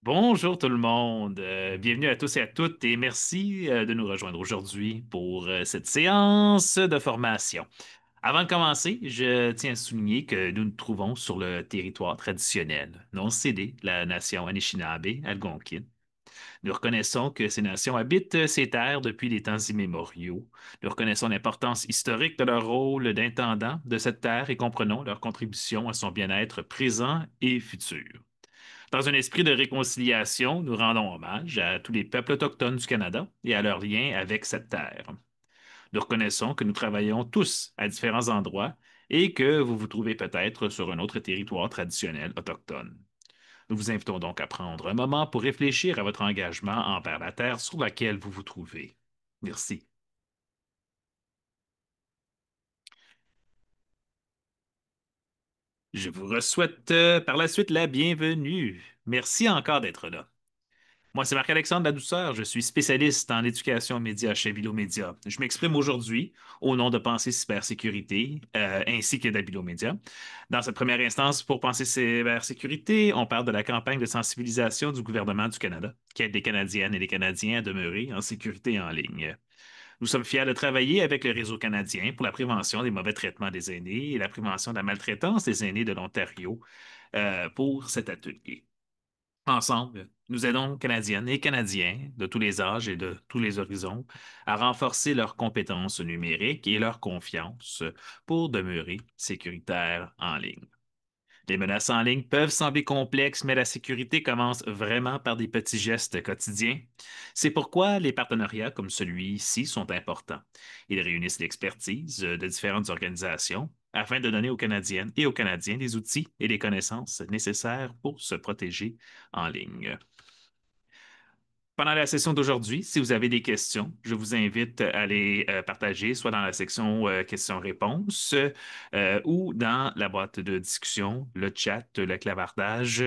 Bonjour tout le monde. Bienvenue à tous et à toutes et merci de nous rejoindre aujourd'hui pour cette séance de formation. Avant de commencer, je tiens à souligner que nous nous trouvons sur le territoire traditionnel non cédé de la nation Anishinaabe algonquine. Nous reconnaissons que ces nations habitent ces terres depuis des temps immémoriaux. Nous reconnaissons l'importance historique de leur rôle d'intendant de cette terre et comprenons leur contribution à son bien-être présent et futur. Dans un esprit de réconciliation, nous rendons hommage à tous les peuples autochtones du Canada et à leurs liens avec cette terre. Nous reconnaissons que nous travaillons tous à différents endroits et que vous vous trouvez peut-être sur un autre territoire traditionnel autochtone. Nous vous invitons donc à prendre un moment pour réfléchir à votre engagement envers la terre sur laquelle vous vous trouvez. Merci. Je vous souhaite par la suite la bienvenue. Merci encore d'être là. Moi, c'est Marc-Alexandre Ladouceur. Je suis spécialiste en éducation média chez Média. Je m'exprime aujourd'hui au nom de Pensée Cybersécurité ainsi que d'Abilomédia. Dans cette première instance, pour Pensée Cybersécurité, on parle de la campagne de sensibilisation du gouvernement du Canada qui aide les Canadiennes et les Canadiens à demeurer en sécurité en ligne. Nous sommes fiers de travailler avec le Réseau canadien pour la prévention des mauvais traitements des aînés et la prévention de la maltraitance des aînés de l'Ontario pour cet atelier. Ensemble, nous aidons Canadiennes et Canadiens de tous les âges et de tous les horizons à renforcer leurs compétences numériques et leur confiance pour demeurer sécuritaires en ligne. Les menaces en ligne peuvent sembler complexes, mais la sécurité commence vraiment par des petits gestes quotidiens. C'est pourquoi les partenariats comme celui-ci sont importants. Ils réunissent l'expertise de différentes organisations afin de donner aux Canadiennes et aux Canadiens les outils et les connaissances nécessaires pour se protéger en ligne. Pendant la session d'aujourd'hui, si vous avez des questions, je vous invite à les partager soit dans la section questions-réponses ou dans la boîte de discussion, le chat, le clavardage,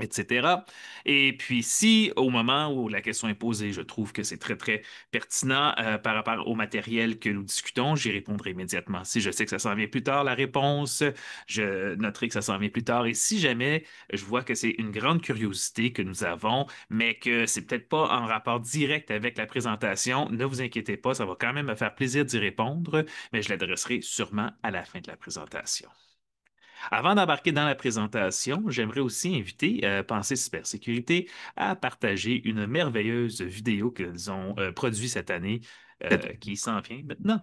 etc. Et puis, si au moment où la question est posée, je trouve que c'est très, très pertinent par rapport au matériel que nous discutons, j'y répondrai immédiatement. Si je sais que ça s'en vient plus tard, la réponse, je noterai que ça s'en vient plus tard. Et si jamais je vois que c'est une grande curiosité que nous avons, mais que c'est peut-être pas en rapport direct avec la présentation, ne vous inquiétez pas, ça va quand même me faire plaisir d'y répondre, mais je l'adresserai sûrement à la fin de la présentation. Avant d'embarquer dans la présentation, j'aimerais aussi inviter Pensée Cybersécurité à partager une merveilleuse vidéo qu'ils ont produite cette année qui s'en vient maintenant.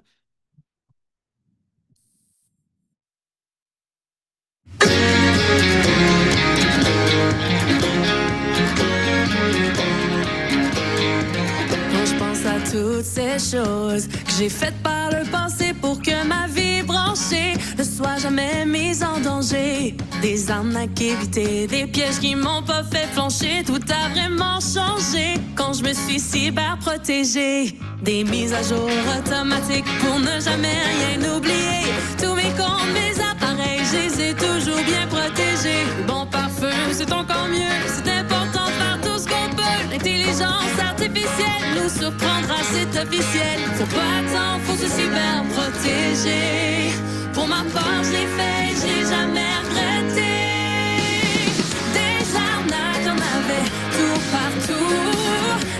Quand je pense à toutes ces choses que j'ai faites par le passé pour que ma vie branchée ne soit jamais mise en danger. Des arnaques évitées, des pièges qui m'ont pas fait flancher. Tout a vraiment changé quand je me suis cyber protégée. Des mises à jour automatiques pour ne jamais rien oublier. Tous mes comptes, mes appareils, je les ai toujours bien protégés. Bon parfum, c'est encore mieux. C'est important de faire tout ce qu'on peut. L'intelligence artificielle nous surprendra, c'est officiel. Faut pas attendre, faut se cyber protéger. Pour ma part, je l'ai fait, j'ai jamais regretté. Des arnaques, j'en avais tout partout.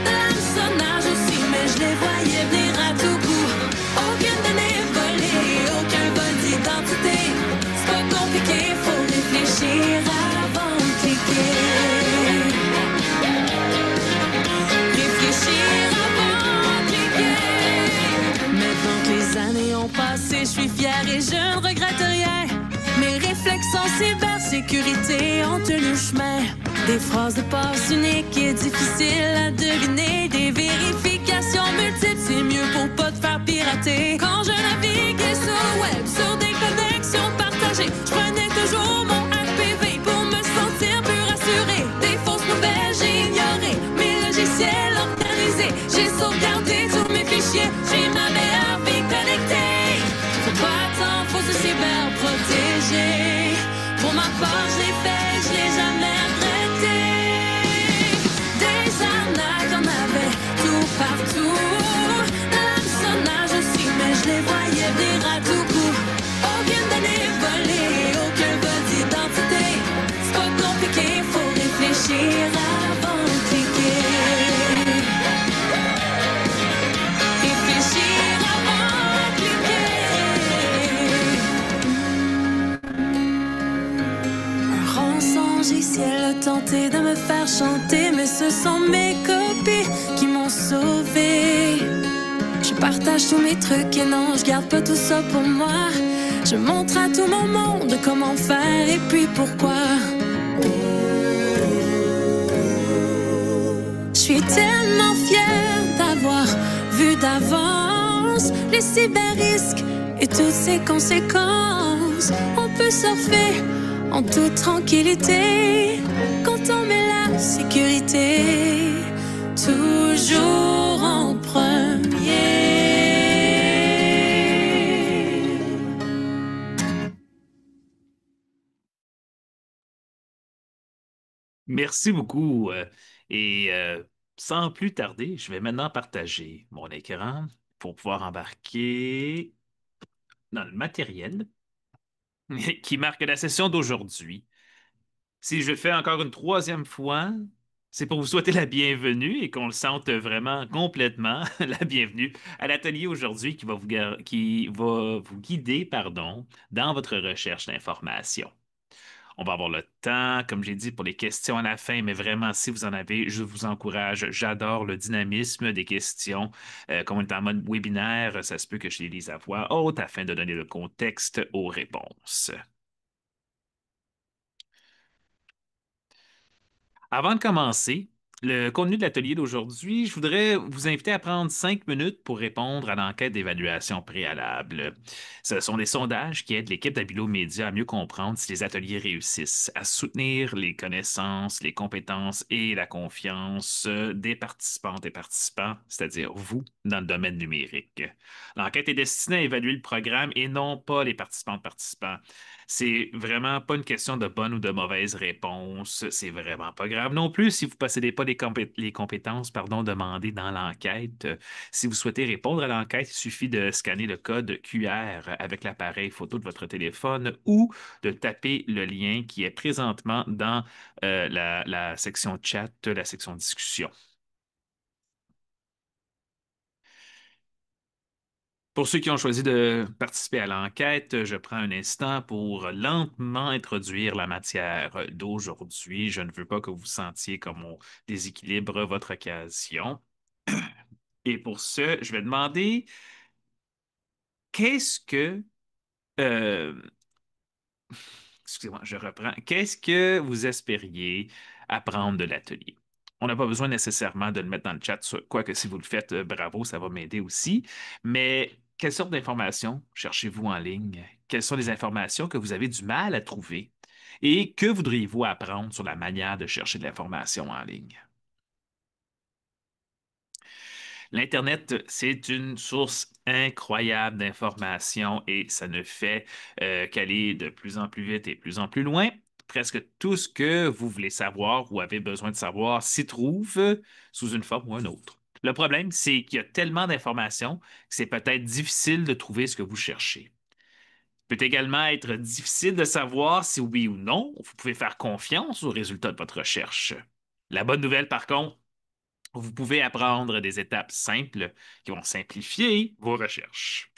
De l'hameçonnage aussi, mais je les voyais venir à tout coup. Aucune donnée volée, aucun vol d'identité. C'est pas compliqué, faut réfléchir avant de cliquer. Réfléchir avant de cliquer. Maintenant que les années ont passé, je suis fière et je ne regrette rien. Mes réflexes en cybersécurité ont tenu chemin. Des phrases de passe uniques et difficiles à deviner. Des vérifications multiples, c'est mieux pour pas te faire pirater. Quand je naviguais sur le web, sur des connexions partagées, je prenais toujours mon HPV pour me sentir plus rassurée. Des fausses nouvelles, j'ai ignoré mes logiciels organisés. J'ai sauvegardé tous mes fichiers, j'ai ma meilleure vie connectée. Faut pas attendre, faut se cyber protéger. Pour ma part, je l'ai fait, je l'ai jamais regretté. Des arnaques, j'en avais tout partout. De l'hameçonnage aussi, mais je les voyais venir à tout coup. Aucune donnée volée, aucun vol d'identité. C'est pas compliqué, faut réfléchir manger si elle a tenté de me faire chanter. Mais ce sont mes copies qui m'ont sauvée. Je partage tous mes trucs et non, je garde pas tout ça pour moi. Je montre à tout mon monde comment faire et puis pourquoi. Je suis tellement fière d'avoir vu d'avance les cyber-risques et toutes ses conséquences. On peut surfer en toute tranquillité quand on met la sécurité toujours en premier. Merci beaucoup. Sans plus tarder, je vais maintenant partager mon écran pour pouvoir embarquer dans le matériel qui marque la session d'aujourd'hui. Si je le fais encore une troisième fois, c'est pour vous souhaiter la bienvenue et qu'on le sente vraiment complètement la bienvenue à l'atelier aujourd'hui qui va vous guider, pardon, dans votre recherche d'informations. On va avoir le temps, comme j'ai dit, pour les questions à la fin, mais vraiment, si vous en avez, je vous encourage. J'adore le dynamisme des questions. Comme on est en mode webinaire, ça se peut que je les lise à voix haute afin de donner le contexte aux réponses. Avant de commencer, le contenu de l'atelier d'aujourd'hui, je voudrais vous inviter à prendre 5 minutes pour répondre à l'enquête d'évaluation préalable. Ce sont des sondages qui aident l'équipe d'Habilo Média à mieux comprendre si les ateliers réussissent, à soutenir les connaissances, les compétences et la confiance des participantes et participants, c'est-à-dire vous, dans le domaine numérique. L'enquête est destinée à évaluer le programme et non pas les participantes-participants. C'est vraiment pas une question de bonne ou de mauvaise réponse. C'est vraiment pas grave non plus si vous ne possédez pas les compétences demandées dans l'enquête. Si vous souhaitez répondre à l'enquête, il suffit de scanner le code QR avec l'appareil photo de votre téléphone ou de taper le lien qui est présentement dans la section chat, la section discussion. Pour ceux qui ont choisi de participer à l'enquête, je prends un instant pour lentement introduire la matière d'aujourd'hui. Je ne veux pas que vous sentiez comme on déséquilibre votre occasion. Et pour ce, je vais demander qu'est-ce que euh, excusez-moi, je reprends. Qu'est-ce que vous espériez apprendre de l'atelier? On n'a pas besoin nécessairement de le mettre dans le chat, quoique si vous le faites, bravo, ça va m'aider aussi. Mais quelle sorte d'informations cherchez-vous en ligne? Quelles sont les informations que vous avez du mal à trouver? Et que voudriez-vous apprendre sur la manière de chercher de l'information en ligne? L'Internet, c'est une source incroyable d'informations et ça ne fait qu'aller de plus en plus vite et de plus en plus loin. Presque tout ce que vous voulez savoir ou avez besoin de savoir s'y trouve sous une forme ou une autre. Le problème, c'est qu'il y a tellement d'informations que c'est peut-être difficile de trouver ce que vous cherchez. Il peut également être difficile de savoir si oui ou non vous pouvez faire confiance aux résultats de votre recherche. La bonne nouvelle, par contre, vous pouvez apprendre des étapes simples qui vont simplifier vos recherches.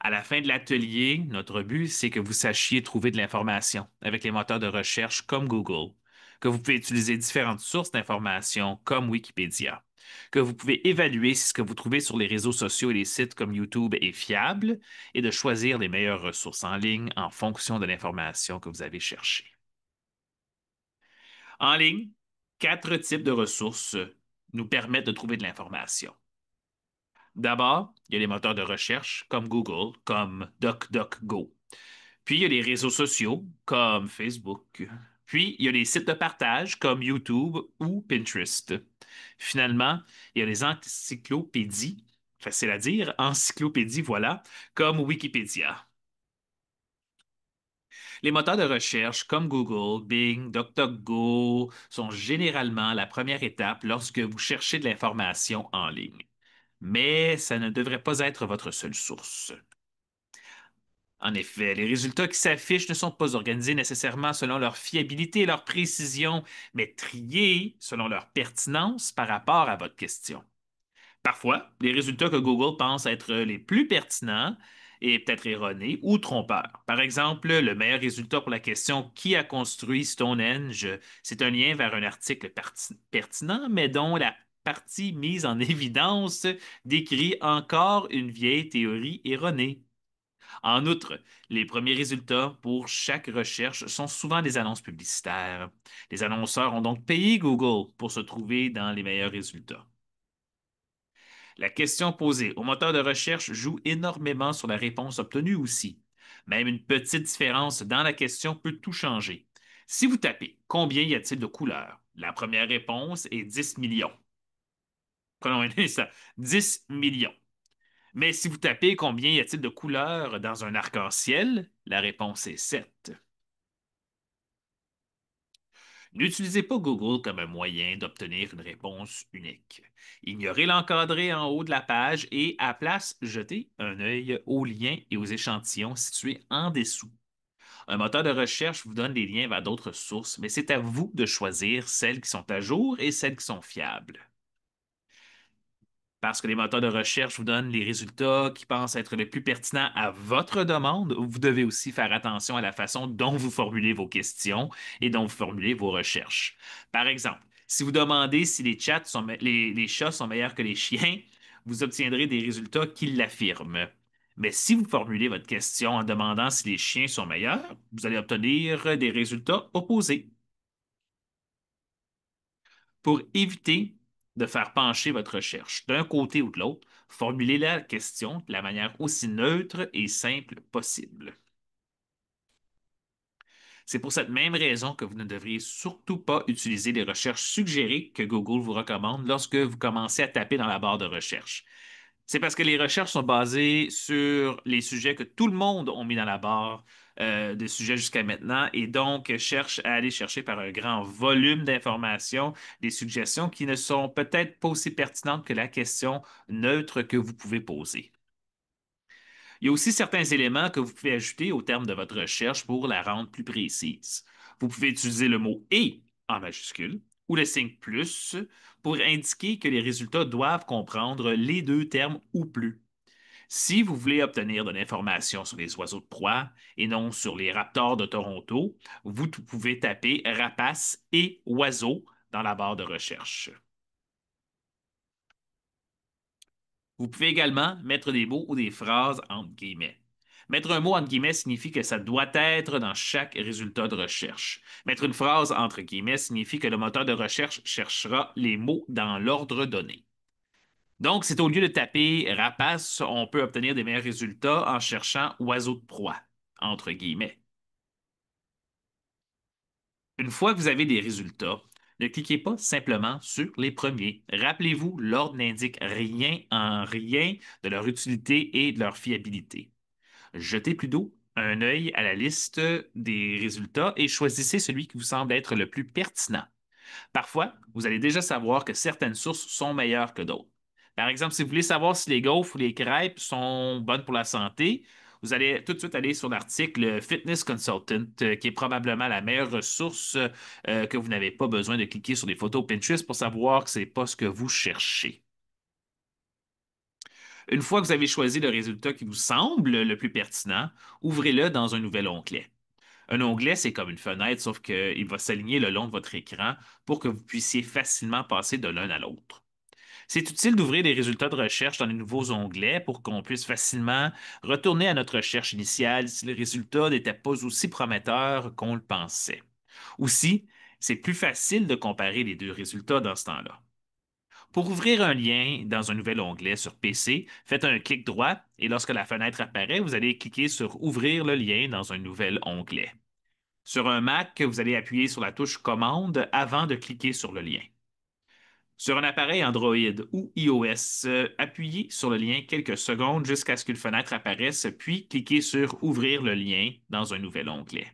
À la fin de l'atelier, notre but, c'est que vous sachiez trouver de l'information avec les moteurs de recherche comme Google, que vous pouvez utiliser différentes sources d'information comme Wikipédia, que vous pouvez évaluer si ce que vous trouvez sur les réseaux sociaux et les sites comme YouTube est fiable et de choisir les meilleures ressources en ligne en fonction de l'information que vous avez cherchée. En ligne, 4 types de ressources nous permettent de trouver de l'information. D'abord, il y a les moteurs de recherche comme Google, comme DuckDuckGo. Puis, il y a les réseaux sociaux comme Facebook. Puis, il y a les sites de partage comme YouTube ou Pinterest. Finalement, il y a les encyclopédies, facile à dire, encyclopédies, voilà, comme Wikipédia. Les moteurs de recherche comme Google, Bing, DuckDuckGo sont généralement la première étape lorsque vous cherchez de l'information en ligne. Mais ça ne devrait pas être votre seule source. En effet, les résultats qui s'affichent ne sont pas organisés nécessairement selon leur fiabilité et leur précision, mais triés selon leur pertinence par rapport à votre question. Parfois, les résultats que Google pense être les plus pertinents est peut-être erroné ou trompeur. Par exemple, le meilleur résultat pour la question Qui a construit Stonehenge? C'est un lien vers un article pertinent, mais dont la partie mise en évidence décrit encore une vieille théorie erronée. En outre, les premiers résultats pour chaque recherche sont souvent des annonces publicitaires. Les annonceurs ont donc payé Google pour se trouver dans les meilleurs résultats. La question posée au moteur de recherche joue énormément sur la réponse obtenue aussi. Même une petite différence dans la question peut tout changer. Si vous tapez combien y a-t-il de couleurs, la première réponse est 10 millions. Prenons un instant, 10 millions. Mais si vous tapez combien y a-t-il de couleurs dans un arc-en-ciel, la réponse est 7. N'utilisez pas Google comme un moyen d'obtenir une réponse unique. Ignorez l'encadré en haut de la page et, à place, jetez un œil aux liens et aux échantillons situés en dessous. Un moteur de recherche vous donne des liens vers d'autres sources, mais c'est à vous de choisir celles qui sont à jour et celles qui sont fiables. Parce que les moteurs de recherche vous donnent les résultats qui pensent être les plus pertinents à votre demande, vous devez aussi faire attention à la façon dont vous formulez vos questions et dont vous formulez vos recherches. Par exemple, si vous demandez si les chats sont meilleurs que les chiens, vous obtiendrez des résultats qui l'affirment. Mais si vous formulez votre question en demandant si les chiens sont meilleurs, vous allez obtenir des résultats opposés. Pour éviter de faire pencher votre recherche d'un côté ou de l'autre, formulez la question de la manière aussi neutre et simple possible. C'est pour cette même raison que vous ne devriez surtout pas utiliser les recherches suggérées que Google vous recommande lorsque vous commencez à taper dans la barre de recherche. C'est parce que les recherches sont basées sur les sujets que tout le monde a mis dans la barre de sujets jusqu'à maintenant et donc cherchent à aller chercher par un grand volume d'informations des suggestions qui ne sont peut-être pas aussi pertinentes que la question neutre que vous pouvez poser. Il y a aussi certains éléments que vous pouvez ajouter au terme de votre recherche pour la rendre plus précise. Vous pouvez utiliser le mot et en majuscule ou le signe plus pour indiquer que les résultats doivent comprendre les deux termes ou plus. Si vous voulez obtenir de l'information sur les oiseaux de proie et non sur les raptors de Toronto, vous pouvez taper rapace et oiseau dans la barre de recherche. Vous pouvez également mettre des mots ou des phrases entre guillemets. Mettre un mot entre guillemets signifie que ça doit être dans chaque résultat de recherche. Mettre une phrase entre guillemets signifie que le moteur de recherche cherchera les mots dans l'ordre donné. Donc, c'est au lieu de taper rapace, on peut obtenir des meilleurs résultats en cherchant oiseau de proie, entre guillemets. Une fois que vous avez des résultats, ne cliquez pas simplement sur les premiers. Rappelez-vous, l'ordre n'indique rien en rien de leur utilité et de leur fiabilité. Jetez plutôt un œil à la liste des résultats et choisissez celui qui vous semble être le plus pertinent. Parfois, vous allez déjà savoir que certaines sources sont meilleures que d'autres. Par exemple, si vous voulez savoir si les gaufres ou les crêpes sont bonnes pour la santé, vous allez tout de suite aller sur l'article Fitness Consultant, qui est probablement la meilleure ressource que vous n'avez pas besoin de cliquer sur des photos Pinterest pour savoir que ce n'est pas ce que vous cherchez. Une fois que vous avez choisi le résultat qui vous semble le plus pertinent, ouvrez-le dans un nouvel onglet. Un onglet, c'est comme une fenêtre, sauf qu'il va s'aligner le long de votre écran pour que vous puissiez facilement passer de l'un à l'autre. C'est utile d'ouvrir les résultats de recherche dans les nouveaux onglets pour qu'on puisse facilement retourner à notre recherche initiale si le résultat n'était pas aussi prometteur qu'on le pensait. Aussi, c'est plus facile de comparer les deux résultats dans ce temps-là. Pour ouvrir un lien dans un nouvel onglet sur PC, faites un clic droit et lorsque la fenêtre apparaît, vous allez cliquer sur Ouvrir le lien dans un nouvel onglet. Sur un Mac, vous allez appuyer sur la touche Commande avant de cliquer sur le lien. Sur un appareil Android ou iOS, appuyez sur le lien quelques secondes jusqu'à ce qu'une fenêtre apparaisse, puis cliquez sur Ouvrir le lien dans un nouvel onglet.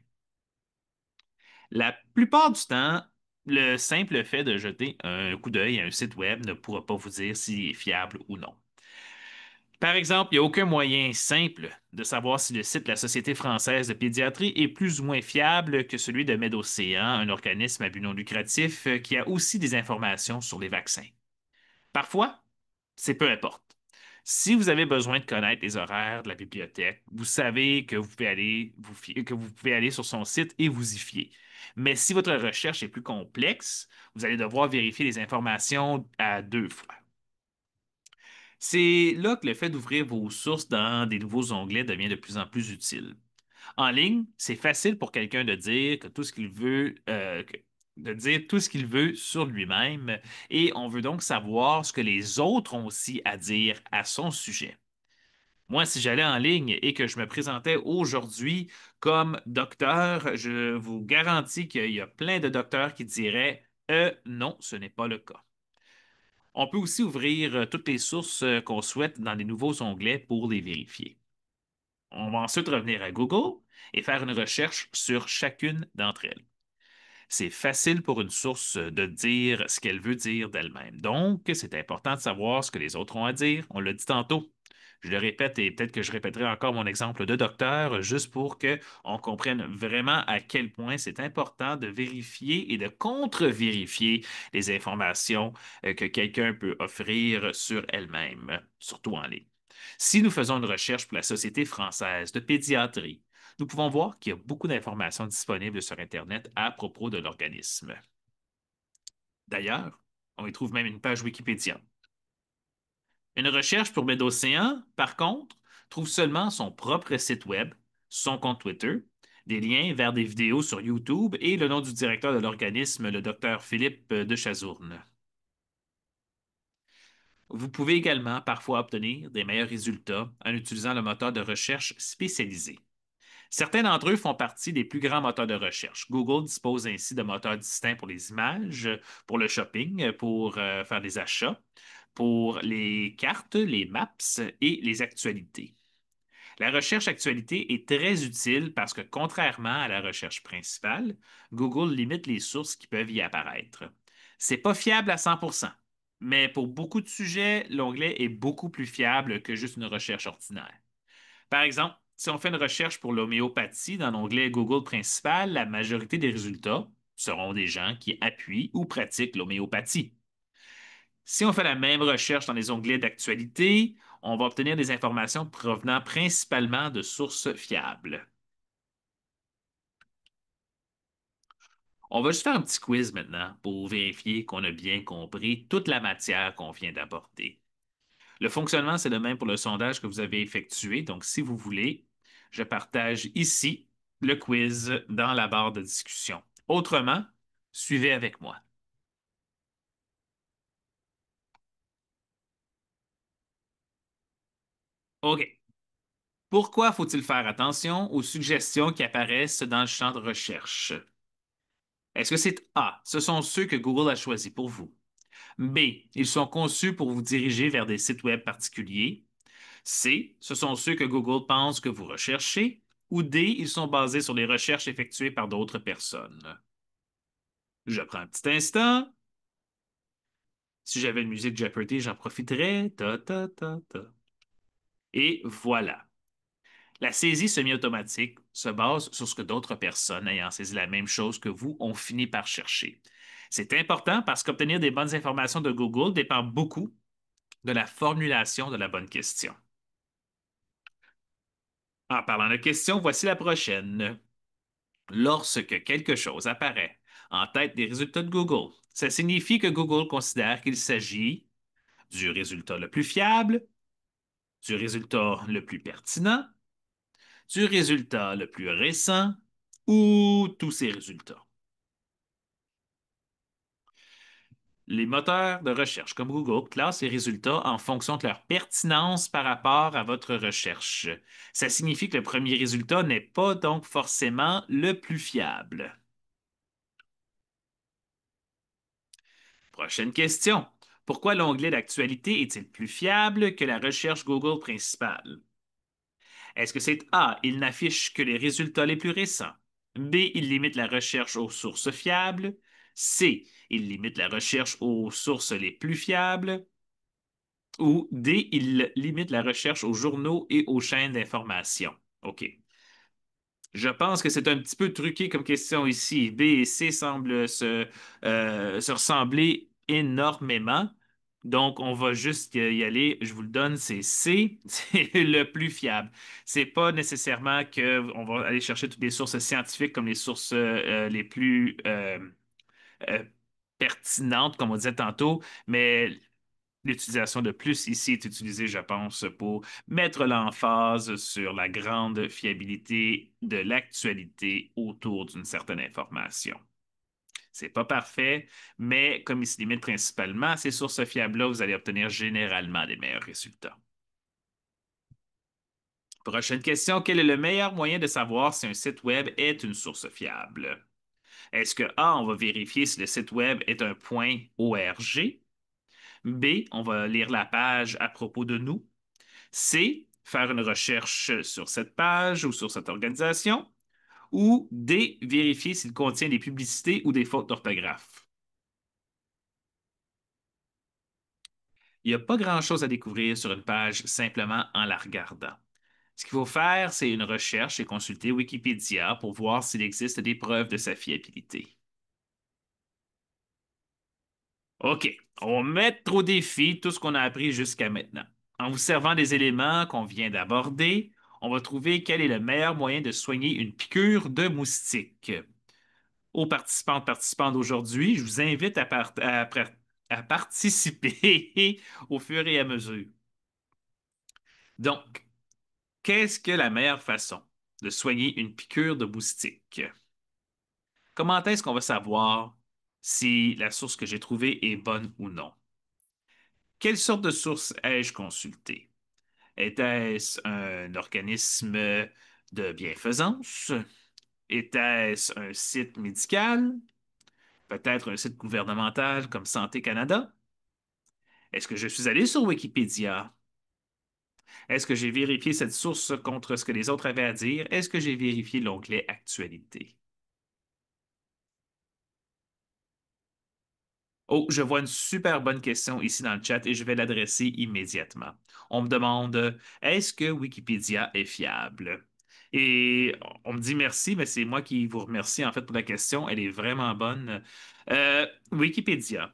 La plupart du temps, le simple fait de jeter un coup d'œil à un site web ne pourra pas vous dire s'il est fiable ou non. Par exemple, il n'y a aucun moyen simple de savoir si le site de la Société française de pédiatrie est plus ou moins fiable que celui de MedOcéan, un organisme à but non lucratif qui a aussi des informations sur les vaccins. Parfois, c'est peu importe. Si vous avez besoin de connaître les horaires de la bibliothèque, vous savez que vous pouvez aller que vous pouvez aller sur son site et vous y fier. Mais si votre recherche est plus complexe, vous allez devoir vérifier les informations à deux fois. C'est là que le fait d'ouvrir vos sources dans des nouveaux onglets devient de plus en plus utile. En ligne, c'est facile pour quelqu'un de dire que tout ce qu'il veut, de dire tout ce qu'il veut sur lui-même, et on veut donc savoir ce que les autres ont aussi à dire à son sujet. Moi, si j'allais en ligne et que je me présentais aujourd'hui comme docteur, je vous garantis qu'il y a plein de docteurs qui diraient non, ce n'est pas le cas. On peut aussi ouvrir toutes les sources qu'on souhaite dans les nouveaux onglets pour les vérifier. On va ensuite revenir à Google et faire une recherche sur chacune d'entre elles. C'est facile pour une source de dire ce qu'elle veut dire d'elle-même. Donc, c'est important de savoir ce que les autres ont à dire. On l'a dit tantôt. Je le répète et peut-être que je répéterai encore mon exemple de docteur juste pour qu'on comprenne vraiment à quel point c'est important de vérifier et de contre-vérifier les informations que quelqu'un peut offrir sur elle-même, surtout en ligne. Si nous faisons une recherche pour la Société française de pédiatrie, nous pouvons voir qu'il y a beaucoup d'informations disponibles sur Internet à propos de l'organisme. D'ailleurs, on y trouve même une page Wikipédia. Une recherche pour Médocéan, par contre, trouve seulement son propre site Web, son compte Twitter, des liens vers des vidéos sur YouTube et le nom du directeur de l'organisme, le docteur Philippe de Chazourne. Vous pouvez également parfois obtenir des meilleurs résultats en utilisant le moteur de recherche spécialisé. Certains d'entre eux font partie des plus grands moteurs de recherche. Google dispose ainsi de moteurs distincts pour les images, pour le shopping, pour faire des achats, pour les cartes, les maps et les actualités. La recherche actualité est très utile parce que, contrairement à la recherche principale, Google limite les sources qui peuvent y apparaître. C'est pas fiable à 100%, mais pour beaucoup de sujets, l'onglet est beaucoup plus fiable que juste une recherche ordinaire. Par exemple, si on fait une recherche pour l'homéopathie dans l'onglet Google principal, la majorité des résultats seront des gens qui appuient ou pratiquent l'homéopathie. Si on fait la même recherche dans les onglets d'actualité, on va obtenir des informations provenant principalement de sources fiables. On va juste faire un petit quiz maintenant pour vérifier qu'on a bien compris toute la matière qu'on vient d'aborder. Le fonctionnement, c'est le même pour le sondage que vous avez effectué. Donc, si vous voulez, je partage ici le quiz dans la barre de discussion. Autrement, suivez avec moi. OK. Pourquoi faut-il faire attention aux suggestions qui apparaissent dans le champ de recherche? Est-ce que c'est A, ce sont ceux que Google a choisis pour vous? B, ils sont conçus pour vous diriger vers des sites web particuliers? C, ce sont ceux que Google pense que vous recherchez? Ou D, ils sont basés sur les recherches effectuées par d'autres personnes? Je prends un petit instant. Si j'avais une musique Jeopardy, j'en profiterais. Ta, ta, ta, ta. Et voilà. La saisie semi-automatique se base sur ce que d'autres personnes ayant saisi la même chose que vous ont fini par chercher. C'est important parce qu'obtenir des bonnes informations de Google dépend beaucoup de la formulation de la bonne question. En parlant de questions, voici la prochaine. Lorsque quelque chose apparaît en tête des résultats de Google, ça signifie que Google considère qu'il s'agit du résultat le plus fiable, du résultat le plus pertinent, du résultat le plus récent ou tous ces résultats. Les moteurs de recherche comme Google classent les résultats en fonction de leur pertinence par rapport à votre recherche. Ça signifie que le premier résultat n'est pas donc forcément le plus fiable. Prochaine question. Pourquoi l'onglet d'actualité est-il plus fiable que la recherche Google principale? Est-ce que c'est A, il n'affiche que les résultats les plus récents? B, il limite la recherche aux sources fiables? C, il limite la recherche aux sources les plus fiables? Ou D, il limite la recherche aux journaux et aux chaînes d'information? OK. Je pense que c'est un petit peu truqué comme question ici. B et C semblent se ressembler énormément. Donc, on va juste y aller. Je vous le donne, c'est C, c'est le plus fiable. C'est pas nécessairement que on va aller chercher toutes les sources scientifiques comme les sources les plus euh, pertinentes, comme on disait tantôt, mais l'utilisation de plus ici est utilisée, je pense, pour mettre l'emphase sur la grande fiabilité de l'actualité autour d'une certaine information. C'est pas parfait, mais comme il se limite principalement à ces sources fiables-là, vous allez obtenir généralement des meilleurs résultats. Prochaine question, quel est le meilleur moyen de savoir si un site web est une source fiable? Est-ce que A, on va vérifier si le site web est un point .org? B, on va lire la page à propos de nous? C, faire une recherche sur cette page ou sur cette organisation? Ou D, vérifier s'il contient des publicités ou des fautes d'orthographe? Il n'y a pas grand-chose à découvrir sur une page simplement en la regardant. Ce qu'il faut faire, c'est une recherche et consulter Wikipédia pour voir s'il existe des preuves de sa fiabilité. OK, on va mettre au défi tout ce qu'on a appris jusqu'à maintenant. En vous servant des éléments qu'on vient d'aborder, on va trouver quel est le meilleur moyen de soigner une piqûre de moustique. Aux participants d'aujourd'hui, je vous invite à participer au fur et à mesure. Donc, qu'est-ce que la meilleure façon de soigner une piqûre de moustique? Comment est-ce qu'on va savoir si la source que j'ai trouvée est bonne ou non? Quelle sorte de source ai-je consultée? Était-ce un organisme de bienfaisance? Était-ce un site médical? Peut-être un site gouvernemental comme Santé Canada? Est-ce que je suis allé sur Wikipédia? Est-ce que j'ai vérifié cette source contre ce que les autres avaient à dire? Est-ce que j'ai vérifié l'onglet Actualité? Oh, je vois une super bonne question ici dans le chat et je vais l'adresser immédiatement. On me demande, est-ce que Wikipédia est fiable? Et on me dit merci, mais c'est moi qui vous remercie en fait pour la question. Elle est vraiment bonne. Wikipédia,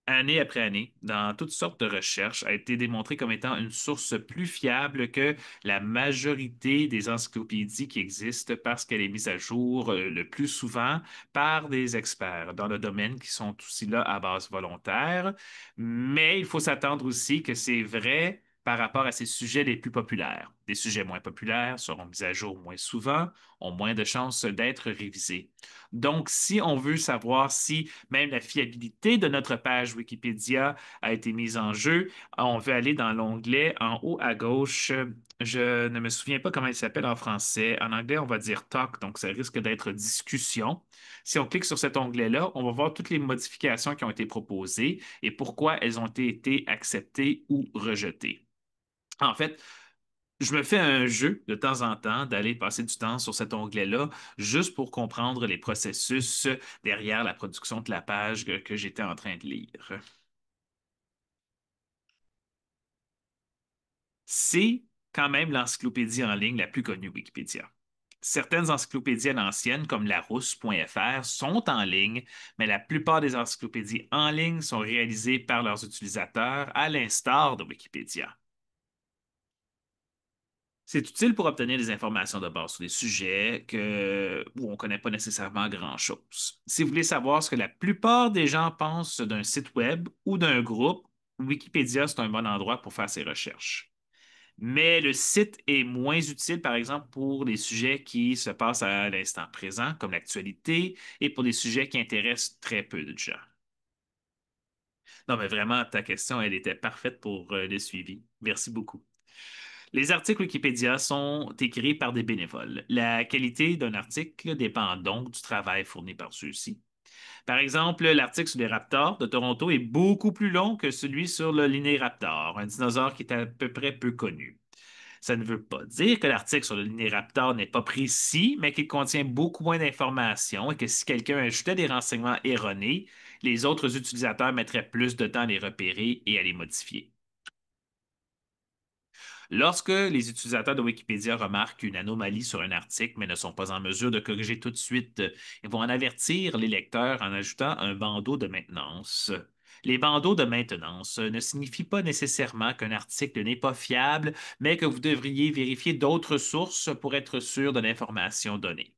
année après année, dans toutes sortes de recherches, a été démontré comme étant une source plus fiable que la majorité des encyclopédies qui existent parce qu'elle est mise à jour le plus souvent par des experts dans le domaine qui sont aussi là à base volontaire. Mais il faut s'attendre aussi que c'est vrai par rapport à ces sujets les plus populaires. Des sujets moins populaires seront mis à jour moins souvent, ont moins de chances d'être révisés. Donc, si on veut savoir si même la fiabilité de notre page Wikipédia a été mise en jeu, on veut aller dans l'onglet en haut à gauche. Je ne me souviens pas comment il s'appelle en français. En anglais, on va dire talk, donc ça risque d'être discussion. Si on clique sur cet onglet-là, on va voir toutes les modifications qui ont été proposées et pourquoi elles ont été acceptées ou rejetées. En fait, je me fais un jeu de temps en temps d'aller passer du temps sur cet onglet-là juste pour comprendre les processus derrière la production de la page que j'étais en train de lire. C'est quand même l'encyclopédie en ligne la plus connue, Wikipédia. Certaines encyclopédies à l'ancienne, comme larousse.fr, sont en ligne, mais la plupart des encyclopédies en ligne sont réalisées par leurs utilisateurs, à l'instar de Wikipédia. C'est utile pour obtenir des informations de base sur des sujets où on ne connaît pas nécessairement grand-chose. Si vous voulez savoir ce que la plupart des gens pensent d'un site web ou d'un groupe, Wikipédia, c'est un bon endroit pour faire ses recherches. Mais le site est moins utile, par exemple, pour les sujets qui se passent à l'instant présent, comme l'actualité, et pour des sujets qui intéressent très peu de gens. Non, mais vraiment, ta question, elle était parfaite pour le suivi. Merci beaucoup. Les articles Wikipédia sont écrits par des bénévoles. La qualité d'un article dépend donc du travail fourni par ceux-ci. Par exemple, l'article sur les raptors de Toronto est beaucoup plus long que celui sur le Linéaraptor, un dinosaure qui est à peu près peu connu. Ça ne veut pas dire que l'article sur le Linéaraptor n'est pas précis, mais qu'il contient beaucoup moins d'informations et que si quelqu'un ajoutait des renseignements erronés, les autres utilisateurs mettraient plus de temps à les repérer et à les modifier. Lorsque les utilisateurs de Wikipédia remarquent une anomalie sur un article mais ne sont pas en mesure de corriger tout de suite, ils vont en avertir les lecteurs en ajoutant un bandeau de maintenance. Les bandeaux de maintenance ne signifient pas nécessairement qu'un article n'est pas fiable, mais que vous devriez vérifier d'autres sources pour être sûr de l'information donnée.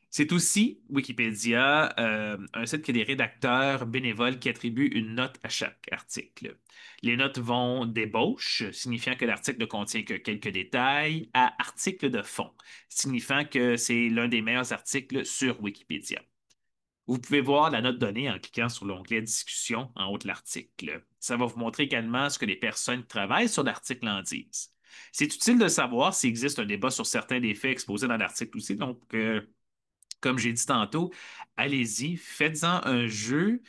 C'est aussi Wikipédia, un site qui a des rédacteurs bénévoles qui attribuent une note à chaque article. Les notes vont d'ébauche, signifiant que l'article ne contient que quelques détails, à article de fond, signifiant que c'est l'un des meilleurs articles sur Wikipédia. Vous pouvez voir la note donnée en cliquant sur l'onglet Discussion en haut de l'article. Ça va vous montrer également ce que les personnes qui travaillent sur l'article en disent. C'est utile de savoir s'il existe un débat sur certains des faits exposés dans l'article aussi, donc comme j'ai dit tantôt, allez-y, faites-en un jeu.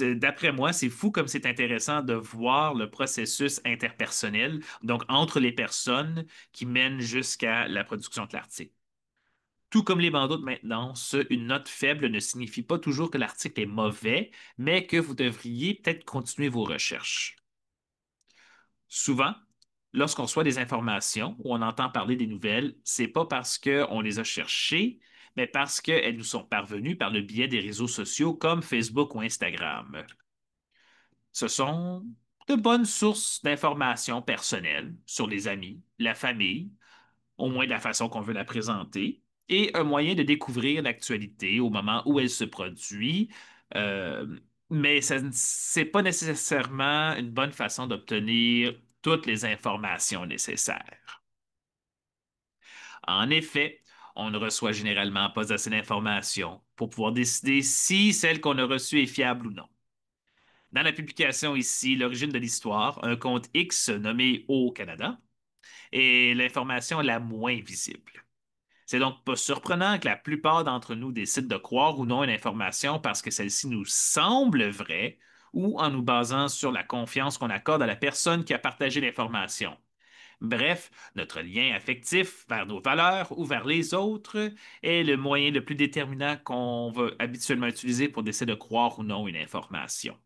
D'après moi, c'est fou comme c'est intéressant de voir le processus interpersonnel, donc entre les personnes qui mènent jusqu'à la production de l'article. Tout comme les bandeaux de maintenance, une note faible ne signifie pas toujours que l'article est mauvais, mais que vous devriez peut-être continuer vos recherches. Souvent, lorsqu'on reçoit des informations ou on entend parler des nouvelles, c'est pas parce qu'on les a cherchées, mais parce qu'elles nous sont parvenues par le biais des réseaux sociaux comme Facebook ou Instagram. Ce sont de bonnes sources d'informations personnelles sur les amis, la famille, au moins de la façon qu'on veut la présenter, et un moyen de découvrir l'actualité au moment où elle se produit. Euh, mais ce n'est pas nécessairement une bonne façon d'obtenir toutes les informations nécessaires. En effet, on ne reçoit généralement pas assez d'informations pour pouvoir décider si celle qu'on a reçue est fiable ou non. Dans la publication ici, L'origine de l'histoire, un compte X nommé Au Canada est l'information la moins visible. C'est donc pas surprenant que la plupart d'entre nous décident de croire ou non une information parce que celle-ci nous semble vraie ou en nous basant sur la confiance qu'on accorde à la personne qui a partagé l'information. Bref, notre lien affectif vers nos valeurs ou vers les autres est le moyen le plus déterminant qu'on va habituellement utiliser pour décider de croire ou non une information.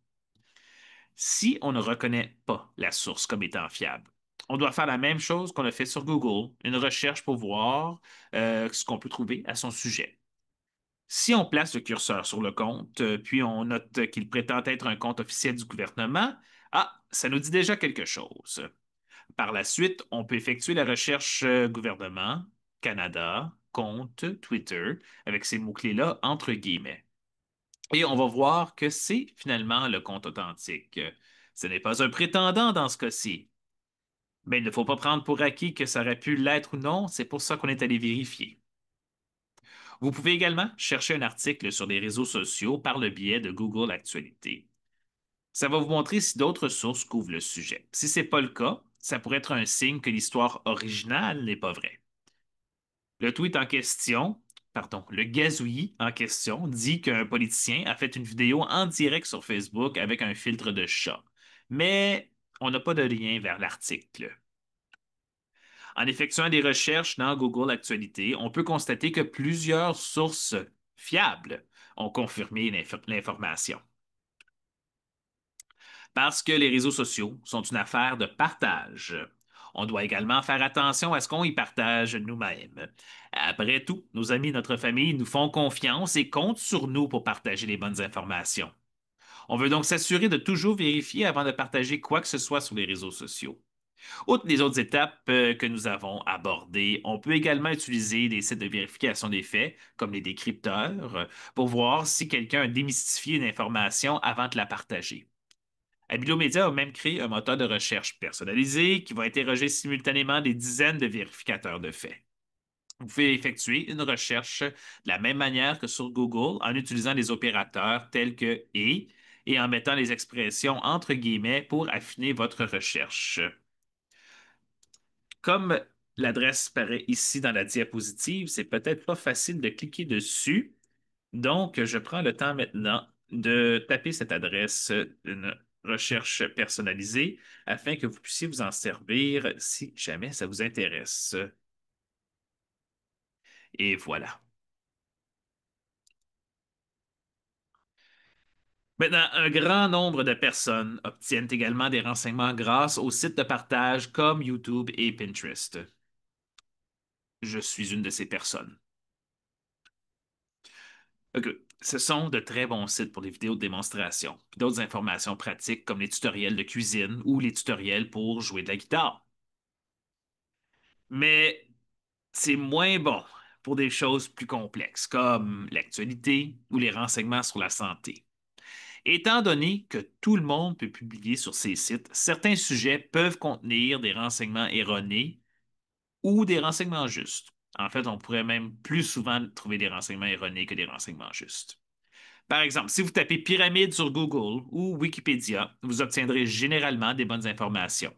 Si on ne reconnaît pas la source comme étant fiable, on doit faire la même chose qu'on a fait sur Google, une recherche pour voir ce qu'on peut trouver à son sujet. Si on place le curseur sur le compte, puis on note qu'il prétend être un compte officiel du gouvernement, ça nous dit déjà quelque chose. Par la suite, on peut effectuer la recherche gouvernement, Canada, compte, Twitter, avec ces mots-clés-là entre guillemets. Et on va voir que c'est finalement le compte authentique. Ce n'est pas un prétendant dans ce cas-ci. Mais il ne faut pas prendre pour acquis que ça aurait pu l'être ou non, c'est pour ça qu'on est allé vérifier. Vous pouvez également chercher un article sur les réseaux sociaux par le biais de Google Actualité. Ça va vous montrer si d'autres sources couvrent le sujet. Si ce n'est pas le cas, ça pourrait être un signe que l'histoire originale n'est pas vraie. Le tweet en question, pardon, le gazouillis en question dit qu'un politicien a fait une vidéo en direct sur Facebook avec un filtre de chat. Mais on n'a pas de lien vers l'article. En effectuant des recherches dans Google Actualité, on peut constater que plusieurs sources fiables ont confirmé l'information. Parce que les réseaux sociaux sont une affaire de partage. On doit également faire attention à ce qu'on y partage nous-mêmes. Après tout, nos amis et notre famille nous font confiance et comptent sur nous pour partager les bonnes informations. On veut donc s'assurer de toujours vérifier avant de partager quoi que ce soit sur les réseaux sociaux. Outre les autres étapes que nous avons abordées, on peut également utiliser des sites de vérification des faits, comme les décrypteurs, pour voir si quelqu'un a démystifié une information avant de la partager. Habilomedia a même créé un moteur de recherche personnalisé qui va interroger simultanément des dizaines de vérificateurs de faits. Vous pouvez effectuer une recherche de la même manière que sur Google en utilisant des opérateurs tels que et en mettant les expressions entre guillemets pour affiner votre recherche. Comme l'adresse paraît ici dans la diapositive, c'est peut-être pas facile de cliquer dessus. Donc, je prends le temps maintenant de taper cette adresse d'une recherche personnalisée afin que vous puissiez vous en servir si jamais ça vous intéresse. Et voilà. Maintenant, un grand nombre de personnes obtiennent également des renseignements grâce aux sites de partage comme YouTube et Pinterest. Je suis une de ces personnes. OK. Ce sont de très bons sites pour des vidéos de démonstration, puis d'autres informations pratiques comme les tutoriels de cuisine ou les tutoriels pour jouer de la guitare. Mais c'est moins bon pour des choses plus complexes comme l'actualité ou les renseignements sur la santé. Étant donné que tout le monde peut publier sur ces sites, certains sujets peuvent contenir des renseignements erronés ou des renseignements justes. En fait, on pourrait même plus souvent trouver des renseignements erronés que des renseignements justes. Par exemple, si vous tapez pyramide sur Google ou Wikipédia, vous obtiendrez généralement des bonnes informations.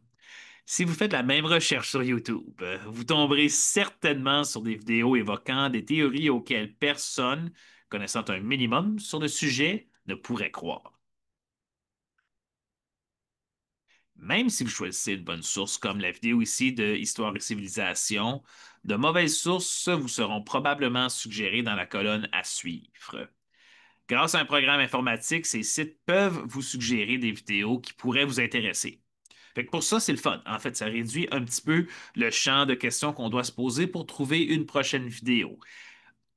Si vous faites la même recherche sur YouTube, vous tomberez certainement sur des vidéos évoquant des théories auxquelles personne, connaissant un minimum sur le sujet, ne pourrait croire. Même si vous choisissez une bonne source, comme la vidéo ici de Histoire et civilisation, de mauvaises sources vous seront probablement suggérées dans la colonne à suivre. Grâce à un programme informatique, ces sites peuvent vous suggérer des vidéos qui pourraient vous intéresser. Fait que pour ça, c'est le fun. En fait, ça réduit un petit peu le champ de questions qu'on doit se poser pour trouver une prochaine vidéo.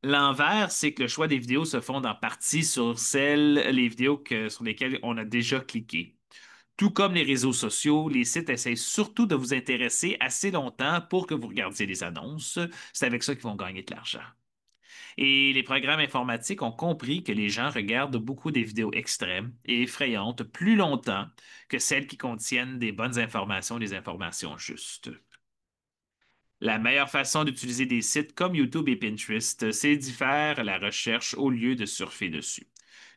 L'envers, c'est que le choix des vidéos se fonde en partie sur les vidéos sur lesquelles on a déjà cliqué. Tout comme les réseaux sociaux, les sites essayent surtout de vous intéresser assez longtemps pour que vous regardiez les annonces. C'est avec ça qu'ils vont gagner de l'argent. Et les programmes informatiques ont compris que les gens regardent beaucoup des vidéos extrêmes et effrayantes plus longtemps que celles qui contiennent des bonnes informations, des informations justes. La meilleure façon d'utiliser des sites comme YouTube et Pinterest, c'est d'y faire la recherche au lieu de surfer dessus.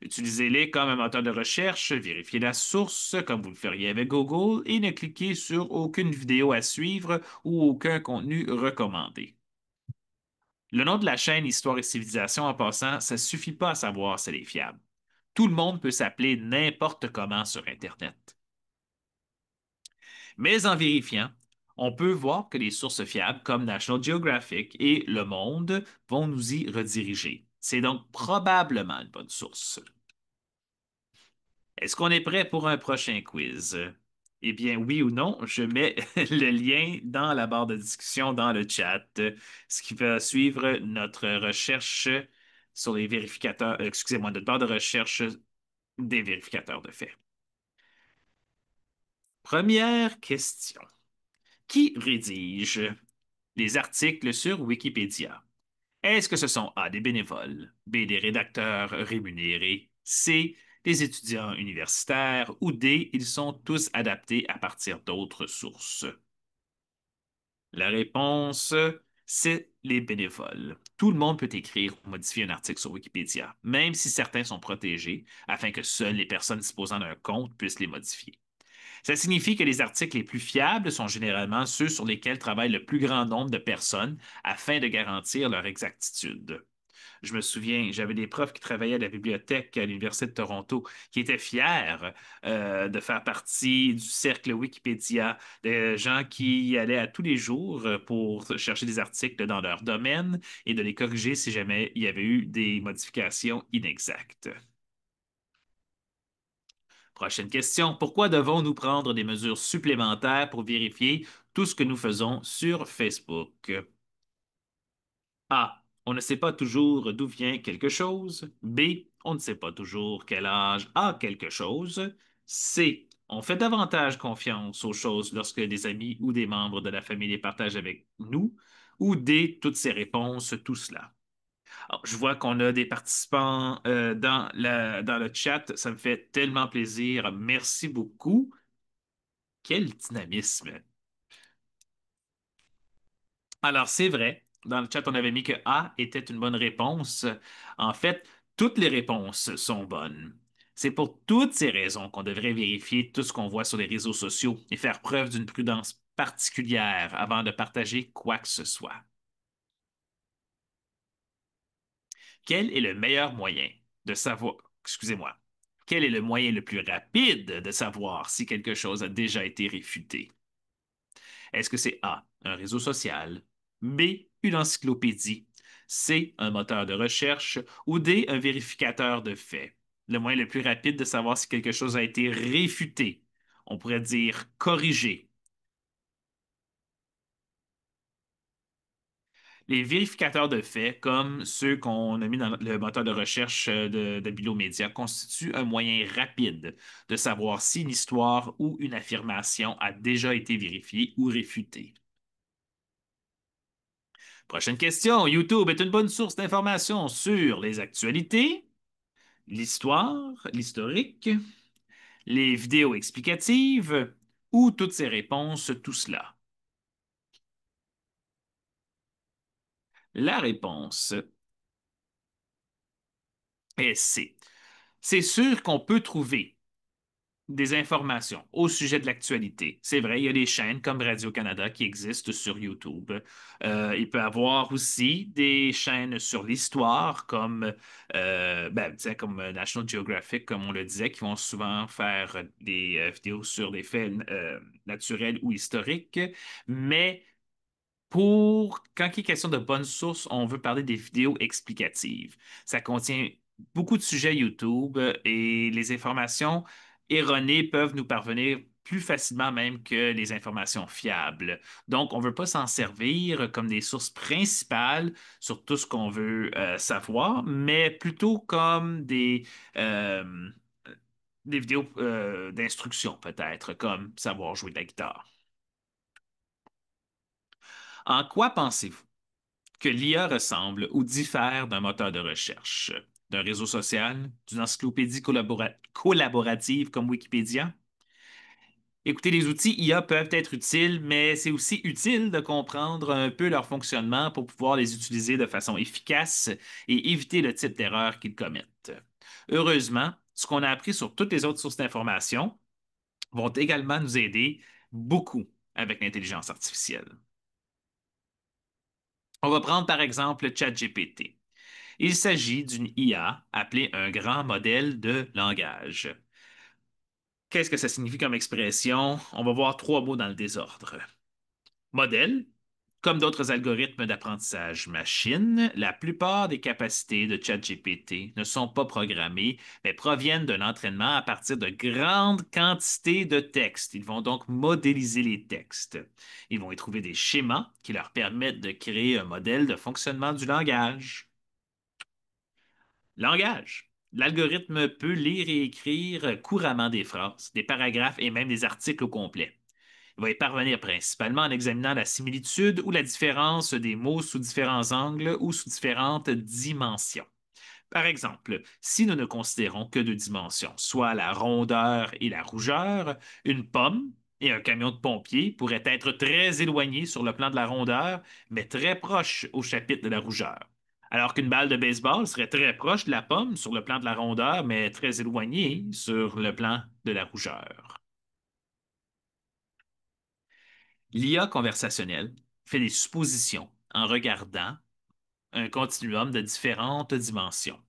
Utilisez-les comme un moteur de recherche, vérifiez la source comme vous le feriez avec Google et ne cliquez sur aucune vidéo à suivre ou aucun contenu recommandé. Le nom de la chaîne Histoire et Civilisation, en passant, ça suffit pas à savoir si elle est fiable. Tout le monde peut s'appeler n'importe comment sur Internet. Mais en vérifiant, on peut voir que les sources fiables comme National Geographic et Le Monde vont nous y rediriger. C'est donc probablement une bonne source. Est-ce qu'on est prêt pour un prochain quiz? Eh bien, oui ou non, je mets le lien dans la barre de discussion, dans le chat, ce qui va suivre notre recherche sur les vérificateurs, excusez-moi, notre barre de recherche des vérificateurs de faits. Première question. Qui rédige les articles sur Wikipédia? Est-ce que ce sont A, des bénévoles, B, des rédacteurs rémunérés, C, des étudiants universitaires ou D, ils sont tous adaptés à partir d'autres sources? La réponse, c'est les bénévoles. Tout le monde peut écrire ou modifier un article sur Wikipédia, même si certains sont protégés, afin que seules les personnes disposant d'un compte puissent les modifier. Ça signifie que les articles les plus fiables sont généralement ceux sur lesquels travaille le plus grand nombre de personnes afin de garantir leur exactitude. Je me souviens, j'avais des profs qui travaillaient à la bibliothèque à l'Université de Toronto qui étaient fiers de faire partie du cercle Wikipédia, des gens qui y allaient à tous les jours pour chercher des articles dans leur domaine et de les corriger si jamais il y avait eu des modifications inexactes. Prochaine question. Pourquoi devons-nous prendre des mesures supplémentaires pour vérifier tout ce que nous faisons sur Facebook? A. On ne sait pas toujours d'où vient quelque chose. B. On ne sait pas toujours quel âge a quelque chose. C. On fait davantage confiance aux choses lorsque des amis ou des membres de la famille les partagent avec nous. Ou D. Toutes ces réponses, tout cela. Alors, je vois qu'on a des participants dans le chat. Ça me fait tellement plaisir. Merci beaucoup. Quel dynamisme. Alors, c'est vrai. Dans le chat, on avait mis que A était une bonne réponse. En fait, toutes les réponses sont bonnes. C'est pour toutes ces raisons qu'on devrait vérifier tout ce qu'on voit sur les réseaux sociaux et faire preuve d'une prudence particulière avant de partager quoi que ce soit. Quel est le meilleur moyen de savoir, excusez-moi, quel est le moyen le plus rapide de savoir si quelque chose a déjà été réfuté? Est-ce que c'est A, un réseau social, B, une encyclopédie, C, un moteur de recherche ou D, un vérificateur de faits? Le moyen le plus rapide de savoir si quelque chose a été réfuté, on pourrait dire corrigé. Les vérificateurs de faits, comme ceux qu'on a mis dans le moteur de recherche de Bilomédia, constituent un moyen rapide de savoir si une histoire ou une affirmation a déjà été vérifiée ou réfutée. Prochaine question. YouTube est une bonne source d'informations sur les actualités, l'histoire, l'historique, les vidéos explicatives ou toutes ces réponses, tout cela. La réponse est C. C'est sûr qu'on peut trouver des informations au sujet de l'actualité. C'est vrai, il y a des chaînes comme Radio-Canada qui existent sur YouTube. Il peut y avoir aussi des chaînes sur l'histoire tiens, comme National Geographic, comme on le disait, qui vont souvent faire des vidéos sur des faits naturels ou historiques. Mais quand il est question de bonnes sources, on veut parler des vidéos explicatives. Ça contient beaucoup de sujets YouTube et les informations erronées peuvent nous parvenir plus facilement même que les informations fiables. Donc, on ne veut pas s'en servir comme des sources principales sur tout ce qu'on veut savoir, mais plutôt comme euh, des vidéos d'instruction peut-être, comme savoir jouer de la guitare. En quoi pensez-vous que l'IA ressemble ou diffère d'un moteur de recherche, d'un réseau social, d'une encyclopédie collaborative comme Wikipédia? Écoutez, les outils IA peuvent être utiles, mais c'est aussi utile de comprendre un peu leur fonctionnement pour pouvoir les utiliser de façon efficace et éviter le type d'erreur qu'ils commettent. Heureusement, ce qu'on a appris sur toutes les autres sources d'information vont également nous aider beaucoup avec l'intelligence artificielle. On va prendre par exemple ChatGPT. Il s'agit d'une IA appelée un grand modèle de langage. Qu'est-ce que ça signifie comme expression? On va voir trois mots dans le désordre. Modèle. Comme d'autres algorithmes d'apprentissage machine, la plupart des capacités de ChatGPT ne sont pas programmées, mais proviennent d'un entraînement à partir de grandes quantités de textes. Ils vont donc modéliser les textes. Ils vont y trouver des schémas qui leur permettent de créer un modèle de fonctionnement du langage. Langage. L'algorithme peut lire et écrire couramment des phrases, des paragraphes et même des articles au complet. Il va y parvenir principalement en examinant la similitude ou la différence des mots sous différents angles ou sous différentes dimensions. Par exemple, si nous ne considérons que deux dimensions, soit la rondeur et la rougeur, une pomme et un camion de pompiers pourraient être très éloignés sur le plan de la rondeur, mais très proches au chapitre de la rougeur. Alors qu'une balle de baseball serait très proche de la pomme sur le plan de la rondeur, mais très éloignée sur le plan de la rougeur. L'IA conversationnelle fait des suppositions en regardant un continuum de différentes dimensions.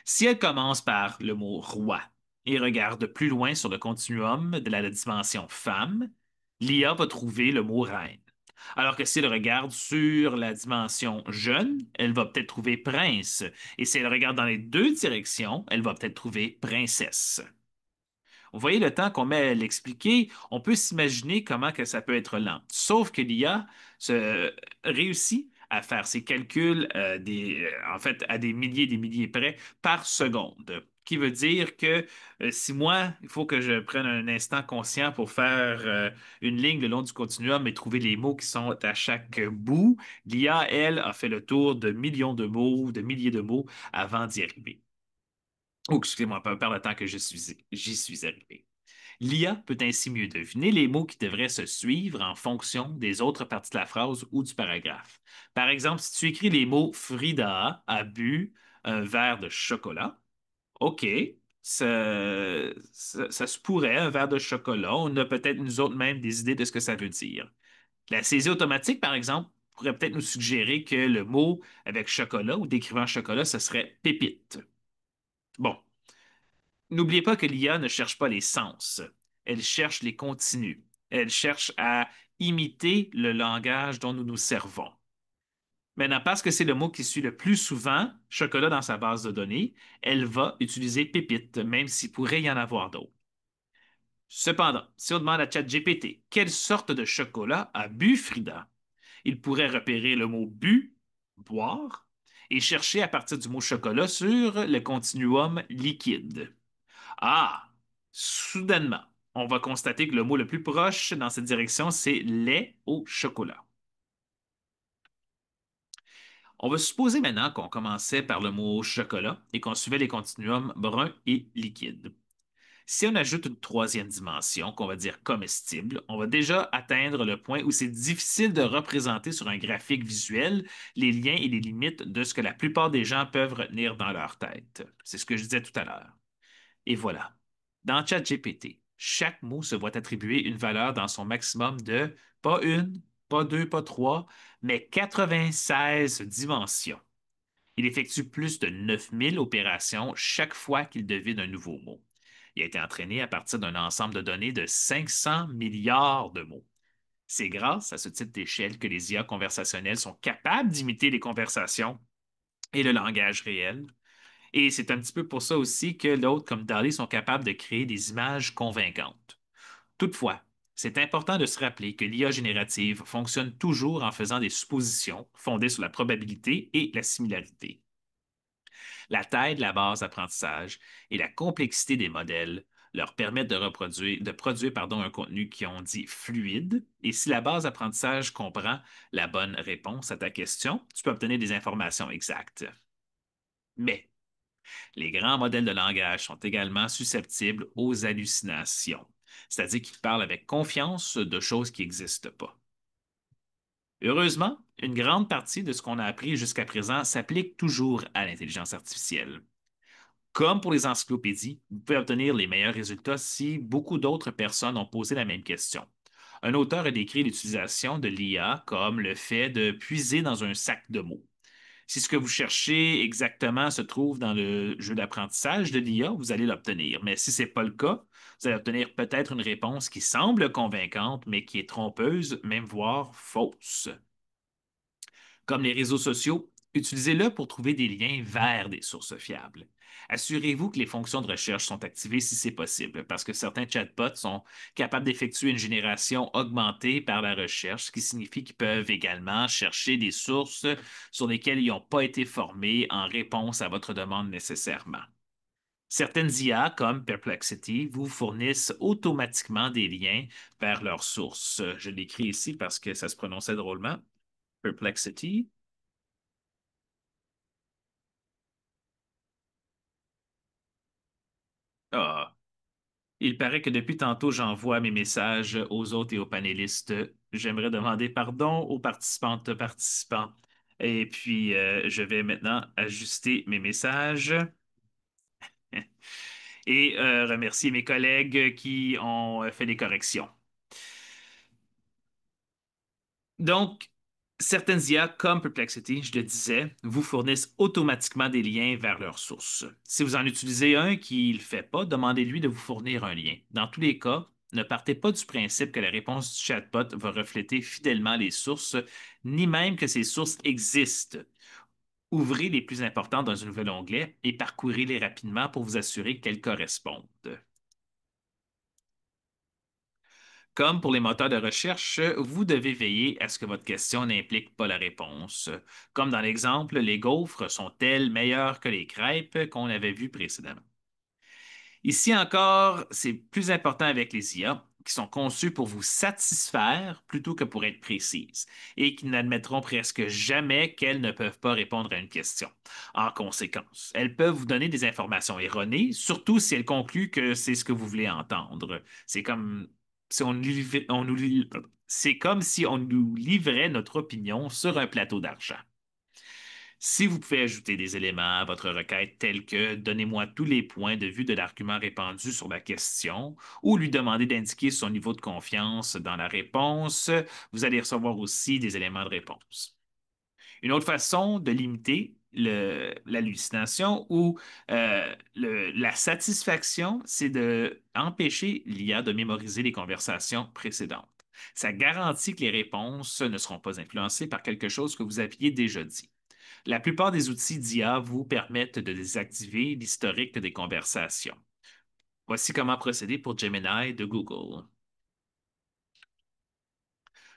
Si elle commence par le mot roi et regarde plus loin sur le continuum de la dimension femme, l'IA va trouver le mot reine. Alors que si elle regarde sur la dimension jeune, elle va peut-être trouver prince. Et si elle regarde dans les deux directions, elle va peut-être trouver princesse. Vous voyez le temps qu'on met à l'expliquer, on peut s'imaginer comment que ça peut être lent. Sauf que l'IA réussit à faire ses calculs en fait à des milliers près par seconde. Qui veut dire que si moi, il faut que je prenne un instant conscient pour faire une ligne le long du continuum et trouver les mots qui sont à chaque bout, l'IA, elle, a fait le tour de millions de mots, de milliers de mots avant d'y arriver. Oh, excusez-moi, par le temps que j'y suis arrivé. L'IA peut ainsi mieux deviner les mots qui devraient se suivre en fonction des autres parties de la phrase ou du paragraphe. Par exemple, si tu écris les mots Frida a bu un verre de chocolat, OK, ça se pourrait, un verre de chocolat. On a peut-être nous autres même des idées de ce que ça veut dire. La saisie automatique, par exemple, pourrait peut-être nous suggérer que le mot avec chocolat ou décrivant chocolat, ce serait pépite. Bon, n'oubliez pas que l'IA ne cherche pas les sens, elle cherche les contenus. Elle cherche à imiter le langage dont nous nous servons. Maintenant, parce que c'est le mot qui suit le plus souvent chocolat dans sa base de données, elle va utiliser pépite, même s'il pourrait y en avoir d'autres. Cependant, si on demande à ChatGPT quelle sorte de chocolat a bu Frida, il pourrait repérer le mot bu boire et cherchez à partir du mot chocolat sur le continuum liquide. Ah, soudainement, on va constater que le mot le plus proche dans cette direction, c'est lait au chocolat. On va supposer maintenant qu'on commençait par le mot chocolat et qu'on suivait les continuums brun et liquide. Si on ajoute une troisième dimension, qu'on va dire comestible, on va déjà atteindre le point où c'est difficile de représenter sur un graphique visuel les liens et les limites de ce que la plupart des gens peuvent retenir dans leur tête. C'est ce que je disais tout à l'heure. Et voilà. Dans ChatGPT, chaque mot se voit attribuer une valeur dans son maximum de pas une, pas deux, pas trois, mais 96 dimensions. Il effectue plus de 9000 opérations chaque fois qu'il devine un nouveau mot. Il a été entraîné à partir d'un ensemble de données de 500 milliards de mots. C'est grâce à ce type d'échelle que les IA conversationnelles sont capables d'imiter les conversations et le langage réel. Et c'est un petit peu pour ça aussi que d'autres, comme DALL-E, sont capables de créer des images convaincantes. Toutefois, c'est important de se rappeler que l'IA générative fonctionne toujours en faisant des suppositions fondées sur la probabilité et la similarité. La taille de la base d'apprentissage et la complexité des modèles leur permettent de produire un contenu qui on dit fluide. Et si la base d'apprentissage comprend la bonne réponse à ta question, tu peux obtenir des informations exactes. Mais les grands modèles de langage sont également susceptibles aux hallucinations, c'est-à-dire qu'ils parlent avec confiance de choses qui n'existent pas. Heureusement, une grande partie de ce qu'on a appris jusqu'à présent s'applique toujours à l'intelligence artificielle. Comme pour les encyclopédies, vous pouvez obtenir les meilleurs résultats si beaucoup d'autres personnes ont posé la même question. Un auteur a décrit l'utilisation de l'IA comme le fait de puiser dans un sac de mots. Si ce que vous cherchez exactement se trouve dans le jeu d'apprentissage de l'IA, vous allez l'obtenir. Mais si ce n'est pas le cas, vous allez obtenir peut-être une réponse qui semble convaincante, mais qui est trompeuse, même voire fausse. Comme les réseaux sociaux, utilisez-le pour trouver des liens vers des sources fiables. Assurez-vous que les fonctions de recherche sont activées si c'est possible, parce que certains chatbots sont capables d'effectuer une génération augmentée par la recherche, ce qui signifie qu'ils peuvent également chercher des sources sur lesquelles ils n'ont pas été formés en réponse à votre demande nécessairement. Certaines IA, comme Perplexity, vous fournissent automatiquement des liens vers leurs sources. Je l'écris ici parce que ça se prononçait drôlement. Perplexity. Ah, il paraît que depuis tantôt, j'envoie mes messages aux autres et aux panélistes. J'aimerais demander pardon aux participantes, participants. Et puis, je vais maintenant ajuster mes messages et remercier mes collègues qui ont fait des corrections. Donc, certaines IA, comme Perplexity, je le disais, vous fournissent automatiquement des liens vers leurs sources. Si vous en utilisez un qui ne le fait pas, demandez-lui de vous fournir un lien. Dans tous les cas, ne partez pas du principe que la réponse du chatbot va refléter fidèlement les sources, ni même que ces sources existent. Ouvrez les plus importantes dans un nouvel onglet et parcourez-les rapidement pour vous assurer qu'elles correspondent. Comme pour les moteurs de recherche, vous devez veiller à ce que votre question n'implique pas la réponse. Comme dans l'exemple, les gaufres sont-elles meilleures que les crêpes qu'on avait vues précédemment? Ici encore, c'est plus important avec les IA qui sont conçues pour vous satisfaire plutôt que pour être précises et qui n'admettront presque jamais qu'elles ne peuvent pas répondre à une question. En conséquence, elles peuvent vous donner des informations erronées, surtout si elles concluent que c'est ce que vous voulez entendre. C'est comme si c'est comme si on nous livrait notre opinion sur un plateau d'argent. Si vous pouvez ajouter des éléments à votre requête tels que donnez-moi tous les points de vue de l'argument répandu sur la question ou lui demander d'indiquer son niveau de confiance dans la réponse, vous allez recevoir aussi des éléments de réponse. Une autre façon de limiter l'hallucination ou la satisfaction, c'est d'empêcher l'IA de mémoriser les conversations précédentes. Ça garantit que les réponses ne seront pas influencées par quelque chose que vous aviez déjà dit. La plupart des outils d'IA vous permettent de désactiver l'historique des conversations. Voici comment procéder pour Gemini de Google.